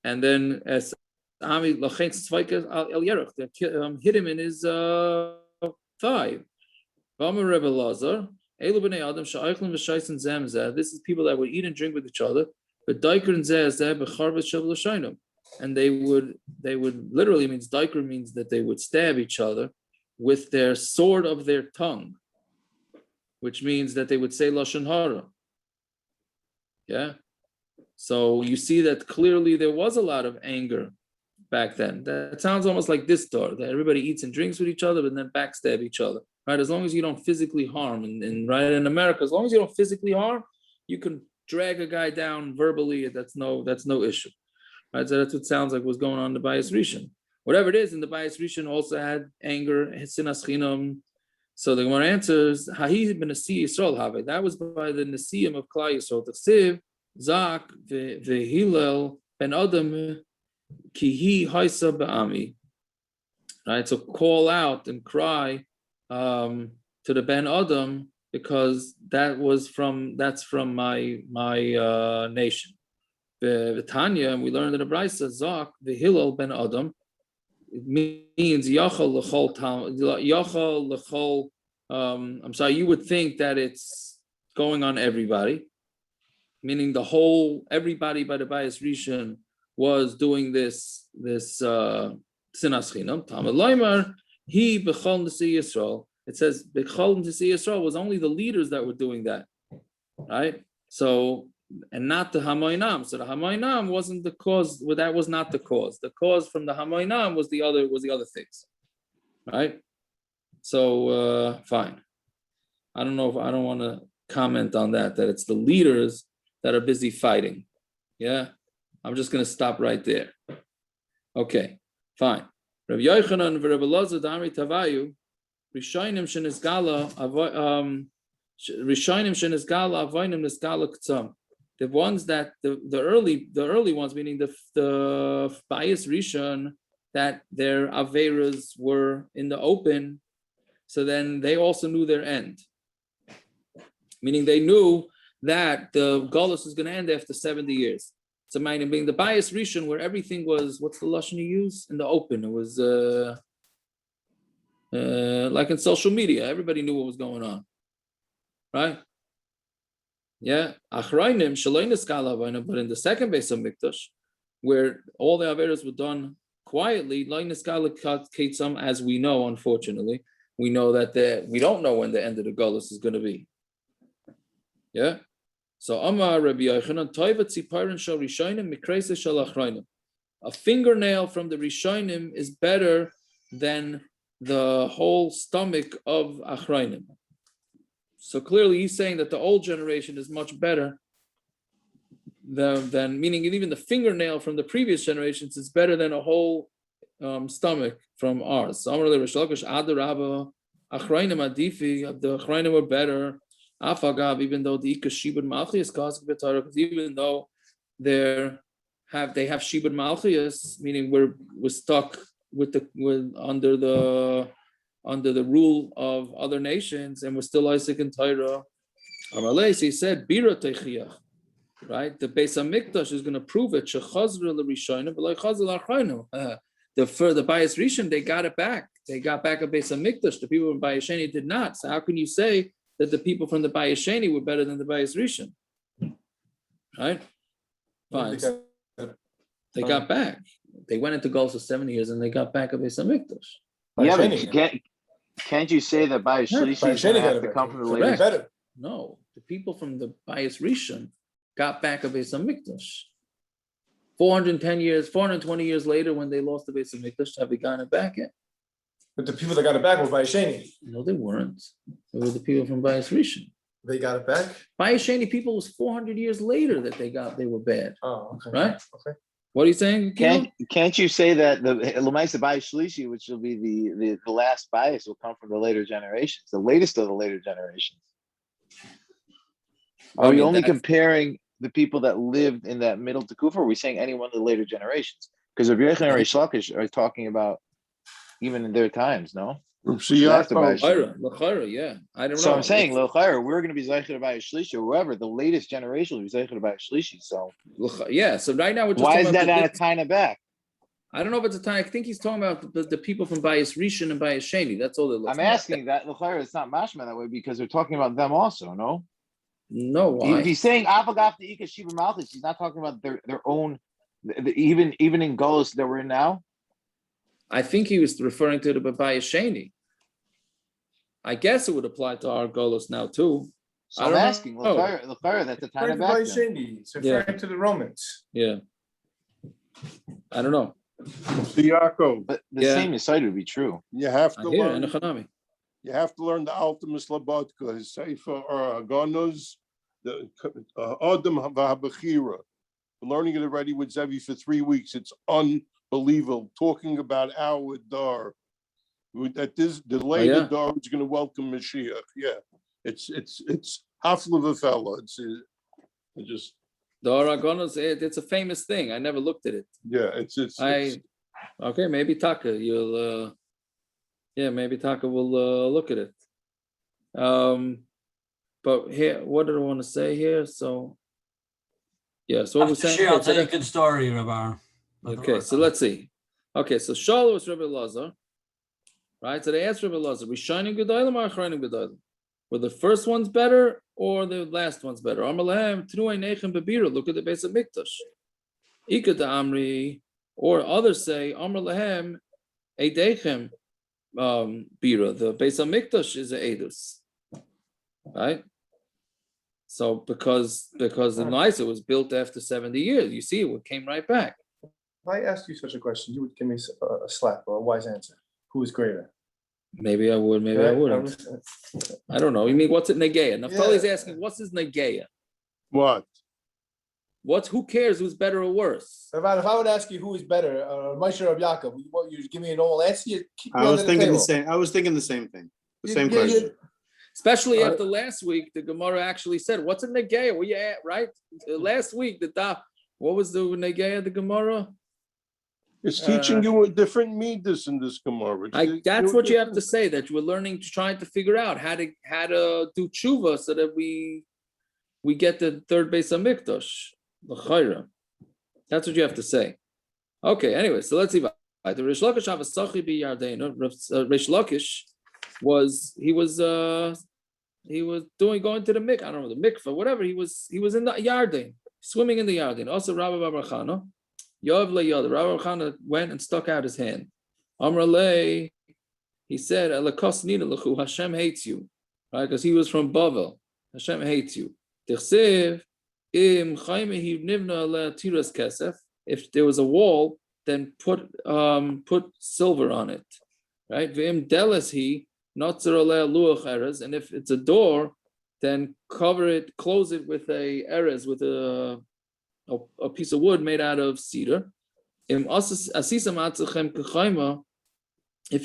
And then as Ami Lachein Tzvaik Al Yarech, they hit him in his thigh. V'amar Rebbe Lazar, Elu b'nei Adam she'oichlin v'shaisen zem zeh. This is people that would eat and drink with each other. But Daiker and Zeh zeh b'charvet shav l'shainim, and they would literally means Daiker means that they would stab each other with their sword of their tongue, which means that they would say lashon hara. Yeah. So you see that clearly there was a lot of anger back then. That sounds almost like this Torah, that everybody eats and drinks with each other, but then backstab each other. Right? As long as you don't physically harm, and right in America, as long as you don't physically harm, you can drag a guy down verbally. That's no issue. Right? So that's what sounds like was going on in the Bayis Rishon. Whatever it is, in the Bayis Rishon also had anger, sinas chinam. So the Gemara answers, Hahi ben Nasi Yisrael have. That was by the Nasiim of Klal Yisrael. T'chsiv Zak v'Hillel ben Adam kihi haisa ba'ami. Right, so call out and cry to the ben Adam, because that's from my nation. V'Tanya, and we learned in the Brisa, Zak v'Hillel ben Adam. It means yachal lechol. I'm sorry, you would think that it's going on everybody. meaning everybody by the Bayis Rishon was doing this sinas chinam. Talmud Loimer, he bechol nesi Yisrael. It says bechol nesi Yisrael was only the leaders that were doing that, right? So, and not the Hamoinam. So the Hamoinam wasn't the cause. Well, that was not the cause. The cause from the Hamoinam was the other things, right? So fine. I don't want to comment on that it's the leaders that are busy fighting. Yeah, I'm just going to stop right there. Okay, fine. Rav Yochanan and Rav Elazar Damri Tavayu, Rishonim shenisgala avoinim nisgala k'tzam. The ones that the early ones, meaning the Bayis Rishon, that their averas were in the open, so then they also knew their end. Meaning they knew that the Golus is going to end after 70 years. So meaning being the Bayis Rishon, where everything was, what's the lashon you use? In the open. It was like in social media. Everybody knew what was going on. Right? Yeah. Achrayim shaloi neskala avayna, but in the second Beis Hamikdash, where all the averas were done quietly, lo neskala ketzam, as we know, unfortunately, we know that we don't know when the end of the Golus is going to be. Yeah. So Amar Rabbi Yochanan, Toivat Tziparin Shal Rishonim Mikreise Shal Achrayim. A fingernail from the Rishonim is better than the whole stomach of Achrayim. So clearly he's saying that the old generation is much better than meaning even the fingernail from the previous generations is better than a whole stomach from ours. So Amar Reish Lakish Adar Rabba Achrayim Adifi, the Achrayim were better. Afagav, even though the Shibud Malchus caused because even though they have Shibud Malchus, meaning we're stuck under the rule of other nations, and we're still Isaac and Torah. Amalei, he said, Bira Techiach, right? The Beis Hamikdash is going to prove it. Shechazra l'Rishonim, v'lo chazra l'Achrayim. For the Bayis Rishon, they got it back. They got back a Beis Hamikdash. The people from Bayis Sheni did not. So how can you say that the people from the Bayis Sheni were better than the Bayis Rishon? Right? Fine. They got back. They went into Golus for 70 years and they got back a Beis Hamikdash. Yeah, but can't you say that Bayis Shlishi have to come from the latest? Better. No, the people from the Bayis Rishon got back a Beis Hamikdash. 420 years later, when they lost the Beis Hamikdash, have they gotten it back yet? But the people that got it back were Bayis Sheni. No, they weren't. They were the people from Bayis Rishon. They got it back? Bayis Sheni people was 400 years later that they were bad. Oh, okay. Right? Okay. What are you saying? Can't you say that the Lamaisa Bayis Shlishi, which will be the last bias, will come from the later generations, the latest of the later generations? Are we only comparing the people that lived in that middle Tekufa, or are we saying any one of the later generations? Because if Yochanan and Reish Lakish are talking about even in their times, no? Yeah, I don't know. So I'm saying, L'chaira, we're going to be Zeicher Bayis Shlishi, or whoever, the latest generation will be Zeicher Bayis Shlishi. So yeah, so right now we're just why is that not a Taina back? I don't know if it's a Taina. I think he's talking about the people from Bayis Rishon and Bayis Sheni. That's all they're looking at. I'm asking that L'chaira, it's not mashma that way because they're talking about them also, no? No, why? If he's saying Avagaf the Ika Shiva Malchus, he's not talking about their own, even in Golus that we're in now. I think he was referring to the Bayis Sheni. I guess it would apply to our Golus now too. So I'm asking, L'chaira, that's the time of back. It's referring to the Romans. Yeah. I don't know. But the same aside would be true. You have to learn. You have to learn the Ultimus Labotka, his Sefer or Agonos, the Adam V'Habachira. Learning it already with Zevi for 3 weeks. It's unbelievable. Talking about our Dar. That the later Dar is going to welcome Mashiach. Yeah, it's Hafla V'Fella. It's just the Aragonos. It's a famous thing. I never looked at it. Yeah, it's okay. Maybe Taka, you'll maybe Taka will look at it. But here, what did I want to say here? So so what we're saying. Sure, I'll tell you a good story, Rabbi. Okay, so let's see. Okay, so Shiloh was Rabbi Elazar. Right, so they asked Rabbi Elazar, Rishonim Gedolim or Achronim Gedolim? Were the first ones better or the last ones better? Look at the Beis Hamikdash. Ika da Amri, or others say Amr Lahem Eidechem Bira. The Beis Hamikdash is a Eidus, right? So because the Nicer was built after 70 years, you see it came right back. If I asked you such a question, you would give me a slap or a wise answer. Who is greater? Maybe I would, maybe I wouldn't. I don't know. You mean what's it Negeya? Naftali's asking, what's his Negeya? What? Who cares who's better or worse? If I would ask you who is better, Moshe or Yaakov, you give me a normal answer. You keep me I was under the thinking table. the same. I was thinking the same thing. The You- same you- you- question. Especially after last week, the Gemara actually said, "What's a Negeya? Where you at?" Right? Last week, the Daf. What was the Negeya of the Gemara? It's teaching you a different midas in this Gemara. That's what you have to say. That you were learning, trying to figure out how to do tshuva so that we get the third Beis Hamikdash, the Chayra. That's what you have to say. Okay. Anyway, so let's see. The Reish Lakish have a sachi bi Yardena. Reish Lakish was going to the mikvah. I don't know the mikvah, whatever. He was in the Yarden, swimming in the Yarden. Also, Rabbi Baruchana. Yov le'yod. Rabbi Yochanan went and stuck out his hand. Amr lei, he said, "Elakos nina lechu, Hashem hates you," right? Because he was from Bavel. Hashem hates you. Tichsev im chaymehi nivna le'tiras kesef. If there was a wall, then put silver on it, right? V'im deles he notzer aleh luach erez, and if it's a door, then close it with a erez, with a piece of wood made out of cedar. If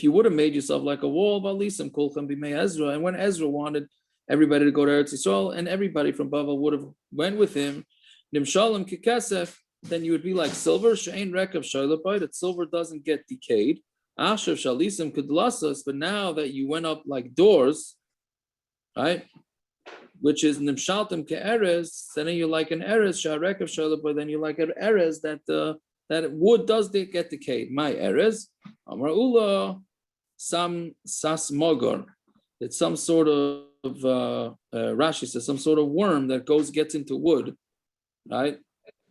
you would have made yourself like a wall, ezra, and when Ezra wanted everybody to go to Eretz Yisrael, and everybody from Bavel would have went with him, then you would be like silver, that silver doesn't get decayed. But now that you went up like doors, right? Which is nimshaltem ke'erez, then you're like an erez, sha'arekav shalaboy, then you're like an erez that wood does get decayed. My erez, amar ula, some sas mogor. It's some sort of Rashi says some sort of worm that gets into wood, right?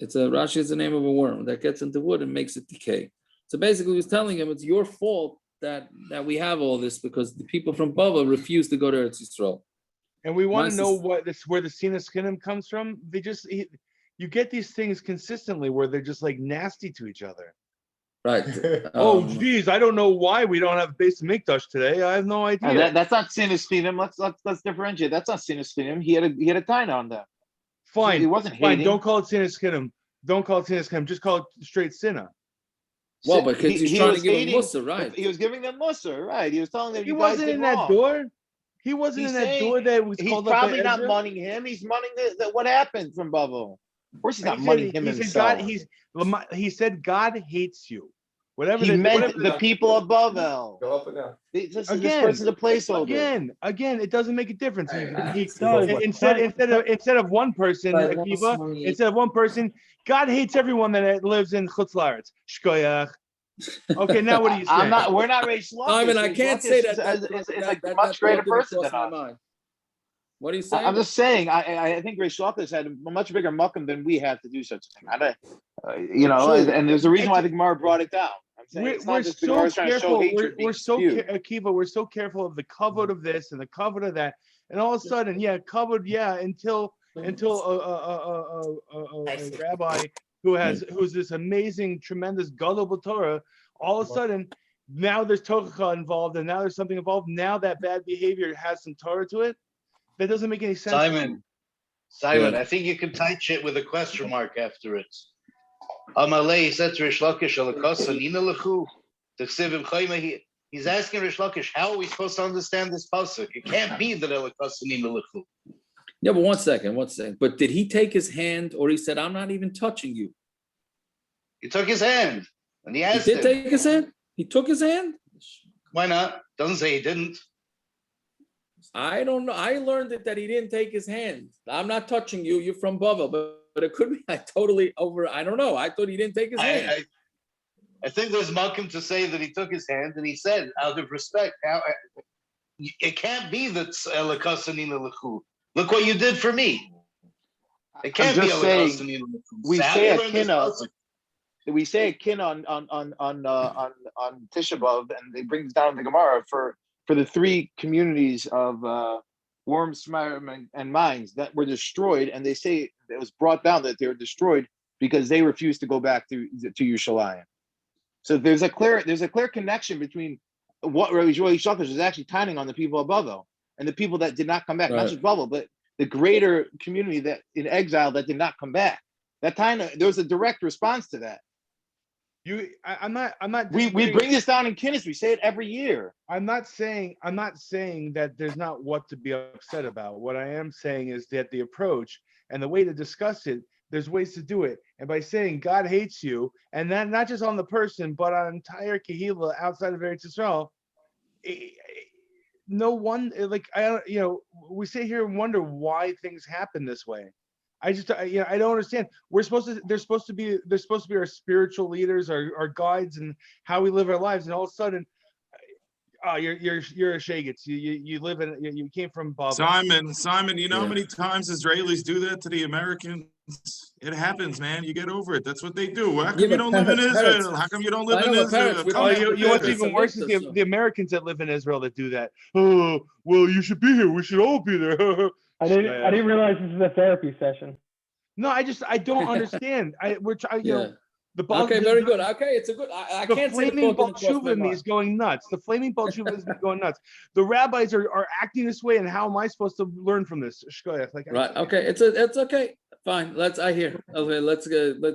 Rashi is the name of a worm that gets into wood and makes it decay. So basically, he's telling him it's your fault that we have all this because the people from Bavel refused to go to Eretz Yisrael. And we want to know where the sinus Skinim comes from. You get these things consistently where they're just like nasty to each other. Right. Oh, geez, I don't know why we don't have Beis Hamikdash today. I have no idea. That's not sinus Skinim. Let's differentiate. That's not sinus Skinim. He had a taina on that. Fine. He wasn't fine. hating. Don't call it sinus Skinim. Don't call it sinus Skinim. Just call it straight sinna. Well, because he's trying to give him mussar, right? He was giving them mussar, right? He was telling them he wasn't in that door. He wasn't in that door that was he's called probably up not moneying him. He's moneying what happened from Bavel. Of course, he's not moneying him himself. He said God hates you. Whatever he meant the people of Bavel. Go up and down. This person's a placeholder. Again, it doesn't make a difference. Instead of one person, Akiva, instead of one person, God hates everyone that lives in Chutz La'aretz. Shkoyach. Okay, now what are you saying? We're not Reish Lakish. I mean, I can't say that. It's like a much greater person than us. What are you saying? I'm just saying. I think Reish Lakish had a much bigger muckum than we have to do such a thing. And there's a reason why the Gemara brought it down. I'm saying we're so careful. We're so Akiva. We're so careful of the kavod of this and the kavod of that, and all of a sudden, kavod, until a rabbi who's this amazing, tremendous gullible Torah, all of a sudden now there's tochacha involved, and now there's something involved. Now that bad behavior has some Torah to it. That doesn't make any sense. Simon, I think you can tight shit with a question mark after it. Amalei said to Reish Lakish, he's asking Reish Lakish, how are we supposed to understand this pasuk? It can't be that lechu. Yeah, but one second. But did he take his hand, or he said, "I'm not even touching you"? He took his hand, and he asked him. He did take his hand? He took his hand? Why not? Doesn't say he didn't. I don't know. I learned that he didn't take his hand. I'm not touching you. You're from Bavel, but it could be I don't know. I thought he didn't take his hand. I think there's Malcolm to say that he took his hand, and he said, out of respect, it can't be that's elakasanina lechu. Look what you did for me. It can't be just saying, elakasanina lechu. we How say do a you learn this kinna. pasuk? We say a kin on Tisha B'Av, and they bring down the Gemara for the three communities of Worm, Smarim, and Mines that were destroyed, and they say it was brought down that they were destroyed because they refused to go back to Yerushalyim. So there's a clear connection between what Reish Lakish is actually timing on the people of Bavel and the people that did not come back, not just Bavel, but the greater community that in exile that did not come back. That time there was a direct response to that. I'm not. We bring this down in Kinnis. We say it every year. I'm not saying that there's not what to be upset about. What I am saying is that the approach and the way to discuss it, there's ways to do it. And by saying God hates you, and that not just on the person, but on entire Kehillah outside of Eretz Yisrael, no one, like, we sit here and wonder why things happen this way. I don't understand. They're supposed to be our spiritual leaders, our guides, and how we live our lives. And all of a sudden, you're a shagets. You live in, you came from Bob. Simon, you know how many times Israelis do that to the Americans? It happens, man. You get over it. That's what they do. How come you don't live in Israel? How come you don't live in Israel? You know what's even worse is the Americans that live in Israel that do that. Oh, well, you should be here. We should all be there. I didn't realize this is a therapy session. No, I don't understand. Okay, very good. Okay, it's a good. I can't say the flaming Baal Tshuva in me is going nuts. The flaming Baal Tshuva is going nuts. The rabbis are acting this way, and how am I supposed to learn from this? Right. Okay. It's okay. Fine. I hear. Okay. Let's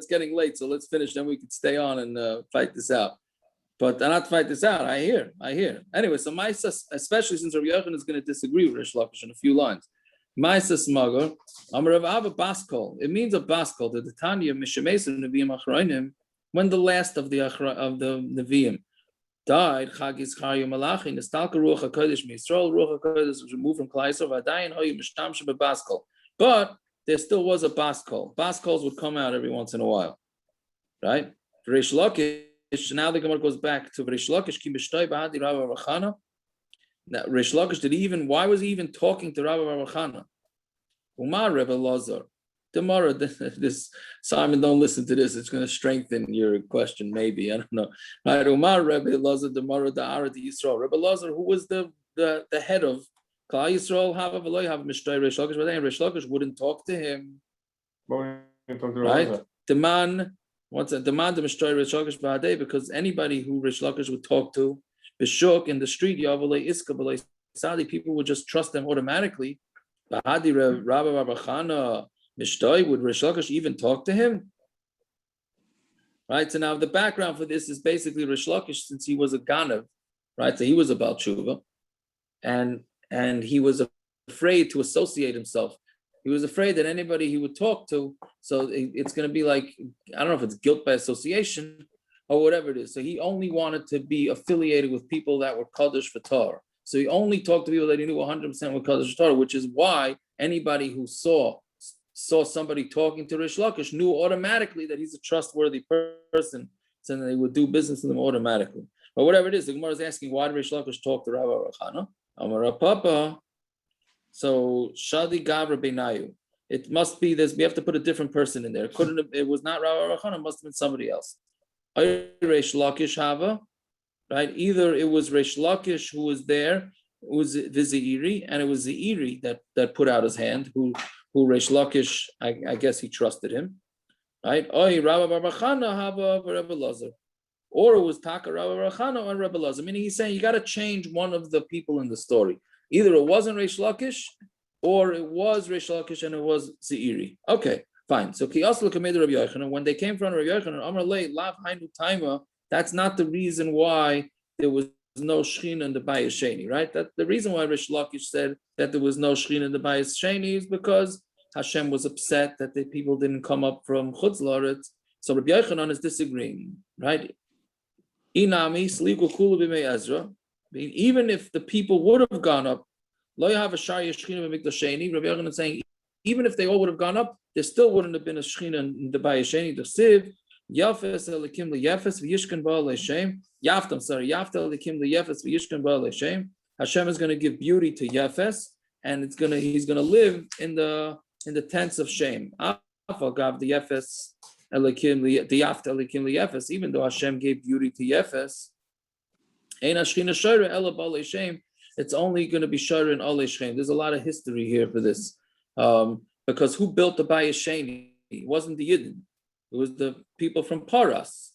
getting late, so let's finish. Then we can stay on and fight this out. But not fight this out. I hear. Anyway, so Maisa, especially since Rabbi Yochanan is going to disagree with Reish Lakish in a few lines. Maisa Smagar, Amarav Ava Baskol. It means a Baskol, the Tanya Mishamesim Neviim Achroinim, when the last of the Neviim died, Chagis Chayu Malachi, Nestalka Ruach HaKodesh Yisrael, Ruach HaKodesh was removed from Klal Yisrael, Vadayin Hoyu Mishtamshe Baskol. But there still was a Baskol. Baskols would come out every once in a while, right? Reish Lakish, now the Gemara goes back to Reish Lakish, Ki Mishtoi Ba'adi Rabba Rachana. Now, Reish Lakish why was he even talking to Rabbi Baruchana? Umar Rebbe Lazar. Tomorrow, this Simon, don't listen to this. It's going to strengthen your question, maybe. I don't know. Right? Umar Rebbe Lazar, tomorrow, the Ara de Yisrael. Rebbe Lazar, who was the head of Klal Yisrael, have Mishtoi Reish Lakish, but then Reish Lakish wouldn't talk to him. Right? The man the Mishtoi Reish Lakish Ba'adei, because anybody who Reish Lakish would talk to, Bishuk in the street, Sadi, people would just trust them automatically. Bahadi Rabbi Barbachana Mishtoi, would Reish Lakish even talk to him? Right. So now the background for this is basically Reish Lakish, since he was a Ganav, right? So he was a Baal Tshuva, and he was afraid to associate himself. He was afraid that anybody he would talk to, so it's going to be like, I don't know if it's guilt by association or whatever it is. So he only wanted to be affiliated with people that were Kaddish for Torah. So he only talked to people that he knew 100% were Kaddish for Torah, which is why anybody who saw somebody talking to Reish Lakish knew automatically that he's a trustworthy person, so they would do business with him automatically. But whatever it is, the Gemara is asking, why did Reish Lakish talk to Rabbi Rachana? Amar Papa. So Shadi Gavra Beinayu. It must be this. We have to put a different person in there. It was not Rabbi Rachana. It must have been somebody else. Reish Lakish Hava, right? Either it was Reish Lakish who was there, it was the Zeiri, and it was Zeiri that put out his hand, who Reish Lakish, I guess he trusted him, right? Rabbi Barbachana Hava Rebbe Lazar, or it was Taka Rabbi Barbachana or Rebbe Lazar. Meaning he's saying you got to change one of the people in the story. Either it wasn't Reish Lakish, or it was Reish Lakish and it was Zeiri. Okay. Fine. So when they came from Rabbi Yochanan, Amar Lei Lav Hainu Taima, that's not the reason why there was no Shechina in the Bayis Sheni, right? That the reason why Reish Lakish said that there was no Shechina in the Bayis Sheni is because Hashem was upset that the people didn't come up from Chutz La'aretz. So Rabbi Yochanan is disagreeing, right? Inami Sliku Kulu B'mei Ezra. Even if the people would have gone up, Lo Yahav Ashar Yeshchina B'mikdash Sheni. Rabbi Yochanan is saying, even if they all would have gone up, there still wouldn't have been a Shechina in the Bayis Sheni. The Siv, Yafes Elikim LeYefes v'Yishkan Ba LeShem. Yaftam, sorry, Yafta Elikim LeYefes v'Yishkan Ba LeShem. Hashem is going to give beauty to Yefes, and he's gonna live in the tents of shame. The Yefes Elikim the Yaft Elikim Yefes, even though Hashem gave beauty to Yefes, it's only going to be Shara and Ole Shem. There's a lot of history here for this. Because who built the Bayis Sheni? It wasn't the Yidden. It was the people from Paras,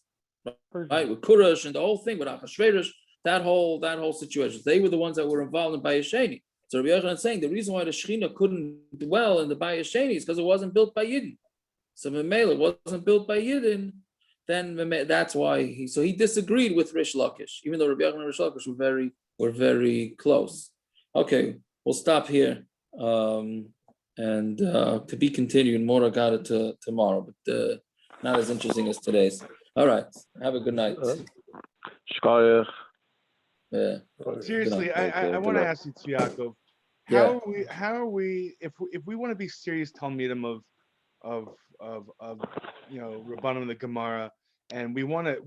right? With Kurush and the whole thing, with Achashverosh, that whole situation. They were the ones that were involved in Bayis Sheni. So Rabbi Yochanan is saying the reason why the Shechina couldn't dwell in the Bayis Sheni is because it wasn't built by Yidden. So Memela wasn't built by Yidden. Then that's why he disagreed with Reish Lakish, even though Rabbi Yochanan and Reish Lakish were very close. Okay, we'll stop here. And to be continued, more I got it tomorrow, but not as interesting as today's. All right, have a good night. Yeah. Seriously, I want to ask you, Tzviakov, how are we if we want to be serious Talmidim of Rabbanim the Gemara, and we want to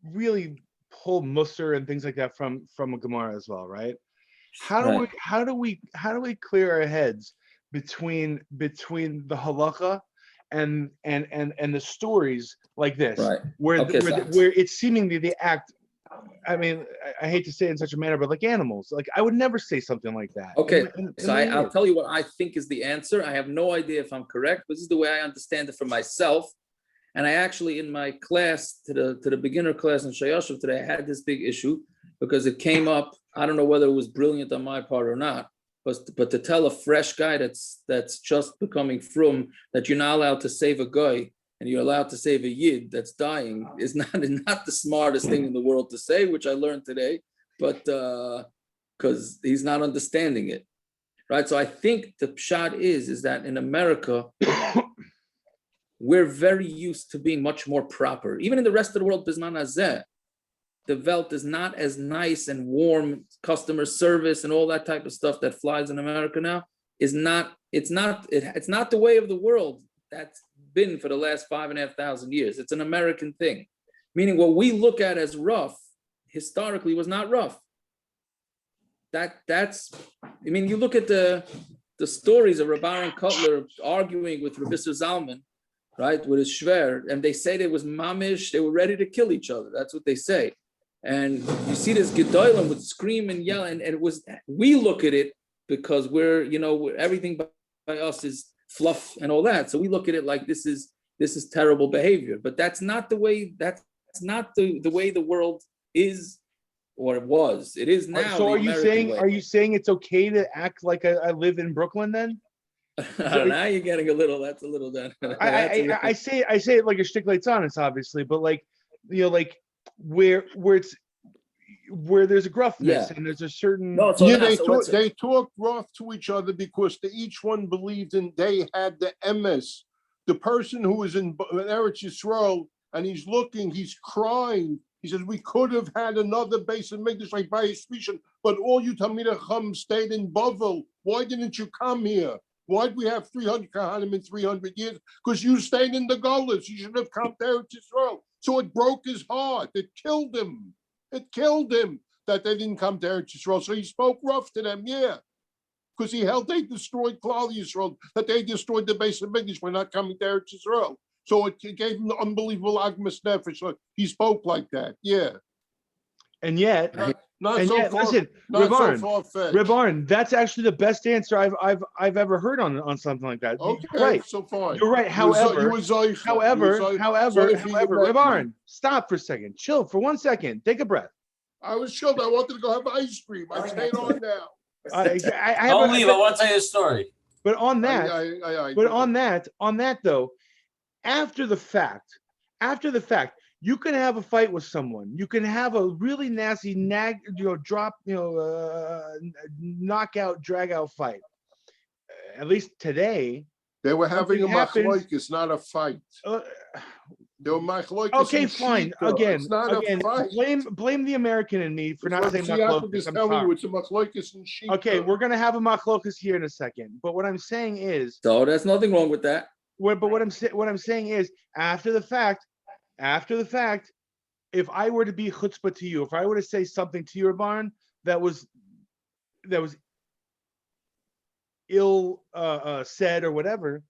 really pull Musar and things like that from a Gemara as well, right? How do we clear our heads between the halacha and the stories like this, where it's seemingly they act. I mean, I hate to say it in such a manner, but like animals. Like I would never say something like that. Okay, I'll tell you what I think is the answer. I have no idea if I'm correct, but this is the way I understand it for myself. And I actually, in my class, to the beginner class in Shayashuv today, I had this big issue because it came up. I don't know whether it was brilliant on my part or not, but to tell a fresh guy that's just becoming frum that you're not allowed to save a guy and you're allowed to save a yid that's dying is not the smartest thing in the world to say, which I learned today, but because he's not understanding it, right? So I think the pshat is that in America, we're very used to being much more proper. Even in the rest of the world, Bisman Hazeh, the Welt is not as nice and warm. Customer service and all that type of stuff that flies in America now it's not the way of the world that's been for the last 5,500 years. It's an American thing, meaning what we look at as rough historically was not rough. You look at the stories of Rabbi Aaron Kotler arguing with Rabbi Zalman, right, with his shver, and they say they was mamish, they were ready to kill each other. That's what they say. And you see this Gedolim would scream and yell, and we look at it because everything by us is fluff and all that. So we look at it like this is terrible behavior. But that's not the way the way the world is or it was. It is now. So are you saying it's okay to act like I live in Brooklyn then? Now you're getting that's a little done. I say it like a shtick lights on, it's obviously, but where there's a gruffness and there's a certain they talked rough to each other because each one believed they had the MS. The person who was in Eretz Yisrael and he's crying. He says, we could have had another Beis Hamikdash like Bayis Rishon, but all you Talmidei Chacham stayed in Bavel. Why didn't you come here? Why'd we have 300 Kahanim in 300 years? Because you stayed in the Golas. You should have come to Eretz Yisrael. So it broke his heart. It killed him. That they didn't come to Eretz Yisrael. So he spoke rough to them, because they destroyed Klal Yisrael, that they destroyed the Beis Hamikdash. We're not coming to Eretz Yisrael. So it gave him the unbelievable agmas nefesh. So he spoke like that, And yet, listen, Reb Aaron, that's actually the best answer I've ever heard on something like that. Okay, right. So fine. You're right. However, Reb Aaron, stop for a second. Chill for 1 second. Take a breath. I was chilled. I wanted to go have ice cream. I stayed on now. Don't leave. I want to tell you a story. But on that though, after the fact, you can have a fight with someone. You can have a really nasty knockout, drag out fight. At least today, they were having a machlokes, not a fight. They were machlokes. Okay, fine. Again, a fight. Blame the American in me for not saying machlokes. I'm telling you, it's a machlokes and sheep. Okay, we're gonna have a machlokes here in a second. But what I'm saying is, so there's nothing wrong with that. But what I'm saying is, after the fact, if I were to be chutzpah to you, if I were to say something to your barn, that was ill said or whatever,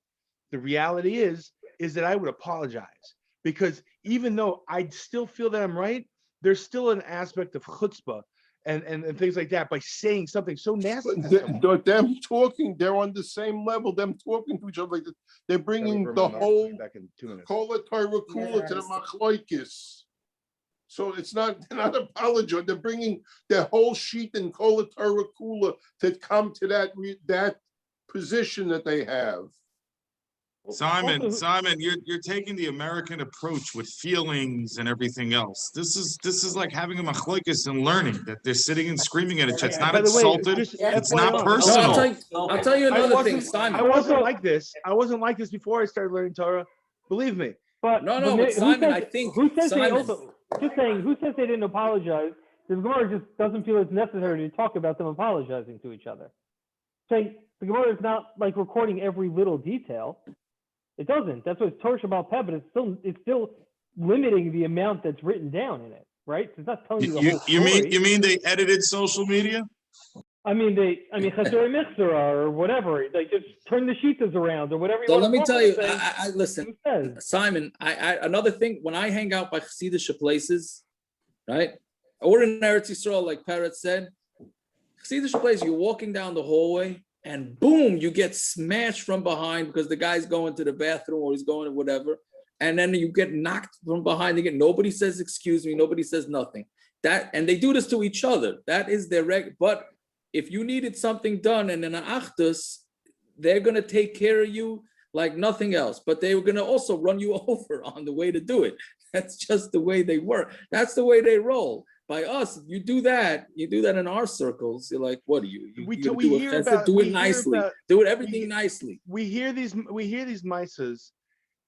the reality is that I would apologize, because even though I still feel that I'm right, there's still an aspect of chutzpah and things like that by saying something so nasty. But them talking, they're on the same level. Them talking to each other like that. They're bringing the whole back in 2 minutes. Kol HaTorah Kula to the Machloikis. So it's not, they're not apologizing. They're bringing their whole sheet in Kol HaTorah Kula to come to that position that they have. Simon, you're taking the American approach with feelings and everything else. This is like having a machlokes and learning that they're sitting and screaming at each other. It's not insulted. It's not personal. I'll tell you another thing, Simon. I wasn't like this. I wasn't like this before I started learning Torah. Believe me. But but Simon, I think who says Simon, they also just saying who says they didn't apologize? The Gemara just doesn't feel it's necessary to talk about them apologizing to each other. Saying the Gemara is not like recording every little detail. It doesn't. That's what it's Torah Shabbat Peh, but it's still limiting the amount that's written down in it, right? It's not telling you the whole story. You mean they edited social media? I mean Chasei Mechzera or whatever. They just turn the sheetas around or whatever. So let me tell you. Listen, Simon. I another thing. When I hang out by Chassidish places, right, or in Eretz Yisrael, like Parrot said, Chassidish place, you're walking down the hallway. And boom, you get smashed from behind because the guy's going to the bathroom or he's going to whatever. And then you get knocked from behind again. Nobody says, excuse me. Nobody says nothing. And they do this to each other. That is their But if you needed something done and in an achdus, they're going to take care of you like nothing else. But they were going to also run you over on the way to do it. That's just the way they work. That's the way they roll. By us, you do that in our circles. You're like, what do you? Do it nicely. Do it everything nicely. We hear these misas.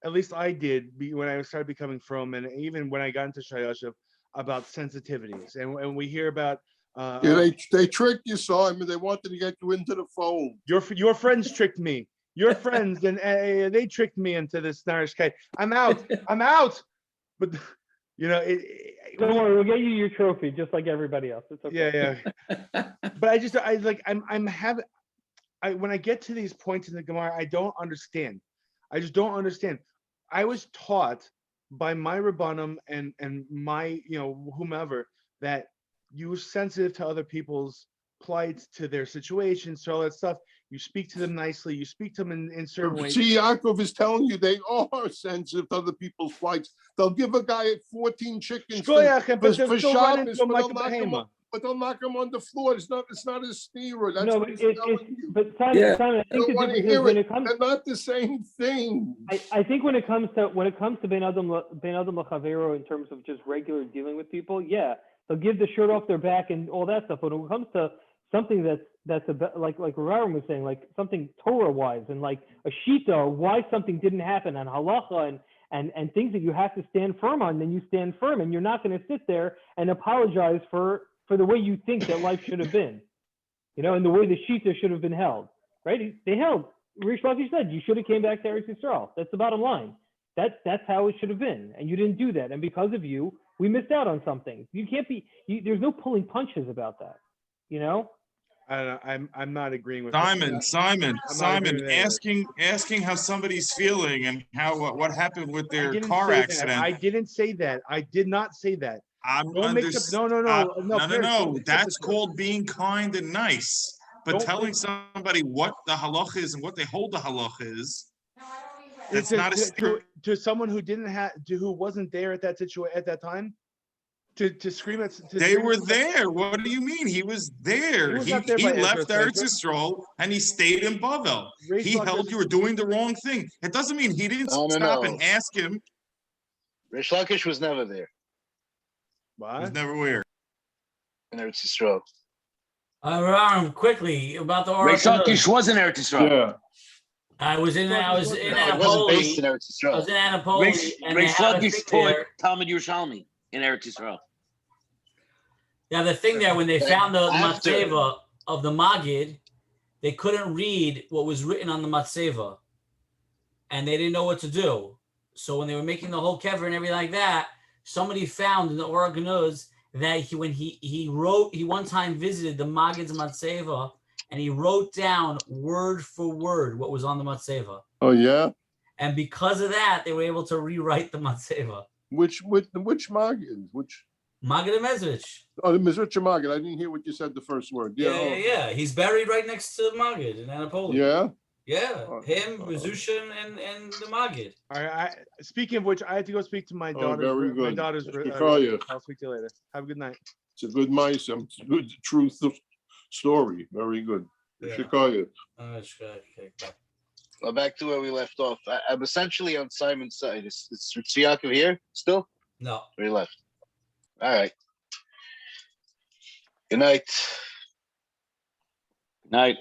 At least I did when I started becoming from, and even when I got into Shayashav, about sensitivities, and we hear about. They tricked you, Simon. They wanted to get you into the fold. Your friends tricked me. Your friends, and they tricked me into this narishkeit. I'm out. I'm out. But. You know, don't worry, we'll get you your trophy just like everybody else. It's okay. Yeah. But when I get to these points in the Gemara, I don't understand. I just don't understand. I was taught by my Rabbanim and my, whomever, that you were sensitive to other people's plight, to their situations, to all that stuff. You speak to them nicely. You speak to them in certain ways. See, Yaakov is telling you they are sensitive to other people's plights. They'll give a guy 14 chickens for Shabbos, but they'll knock him on the floor. It's not a steerer. That's what he's telling you. But Simon, I think don't want to hear it. They're not the same thing. I think when it comes to Ben Adam L'Chavero in terms of just regular dealing with people, yeah, they'll give the shirt off their back and all that stuff. But when it comes to something that's like Ravaram was saying, like something Torah-wise and like a shita, or why something didn't happen, and halacha and things that you have to stand firm on, then you stand firm, and you're not going to sit there and apologize for the way you think that life should have been, and the way the shita should have been held, right? They held. Reish Lakish said, you should have came back to Eretz Yisrael. That's the bottom line. That's how it should have been, and you didn't do that, and because of you, we missed out on something. You can't be. There's no pulling punches about that, I'm not agreeing with Simon, asking how somebody's feeling and what happened with their car accident. I didn't say that. I did not say that. No. That's called being kind and nice. But telling somebody what the halach is and what they hold the halach is, that's not to someone who who wasn't there at that situation at that time. To scream at they were there. What do you mean? He was there. He left Eretz Yisrael and he stayed in Bavel. He held you were doing the wrong thing. It doesn't mean he didn't stop and ask him. Reish Lakish was never there. What? He was never where? In Eretz Yisrael. Quickly about the Reish Lakish was in Eretz Yisrael. Yeah. I was in Anatoly. Reish Lakish taught Talmud Yerushalmi in Eretz Yisrael. Yeah, the thing there, when they found the matzeva of the Magid, they couldn't read what was written on the matzeva, and they didn't know what to do. So when they were making the whole kever and everything like that, somebody found in the korbanos that when he one time visited the Maggid's Matseva, and he wrote down word for word what was on the Matseva. Oh yeah. And because of that, they were able to rewrite the Matseva. Which Maggid? Which Maggid Mezrich. Oh, the Mizrach Maggid. I didn't hear what you said the first word. Yeah. He's buried right next to Maggid in Annapolis. Yeah. Yeah, him, Rezushin, and the Maggid. All right. Speaking of which, I had to go speak to my daughter's. Very good. My daughter's. I'll speak to you later. Have a good night. It's a good mice. It's a good truth story. Very good. Shikaya. Well, back to where we left off. I'm essentially on Simon's side. Is Tzviakov here still? No. We left. All right. Good night. Night.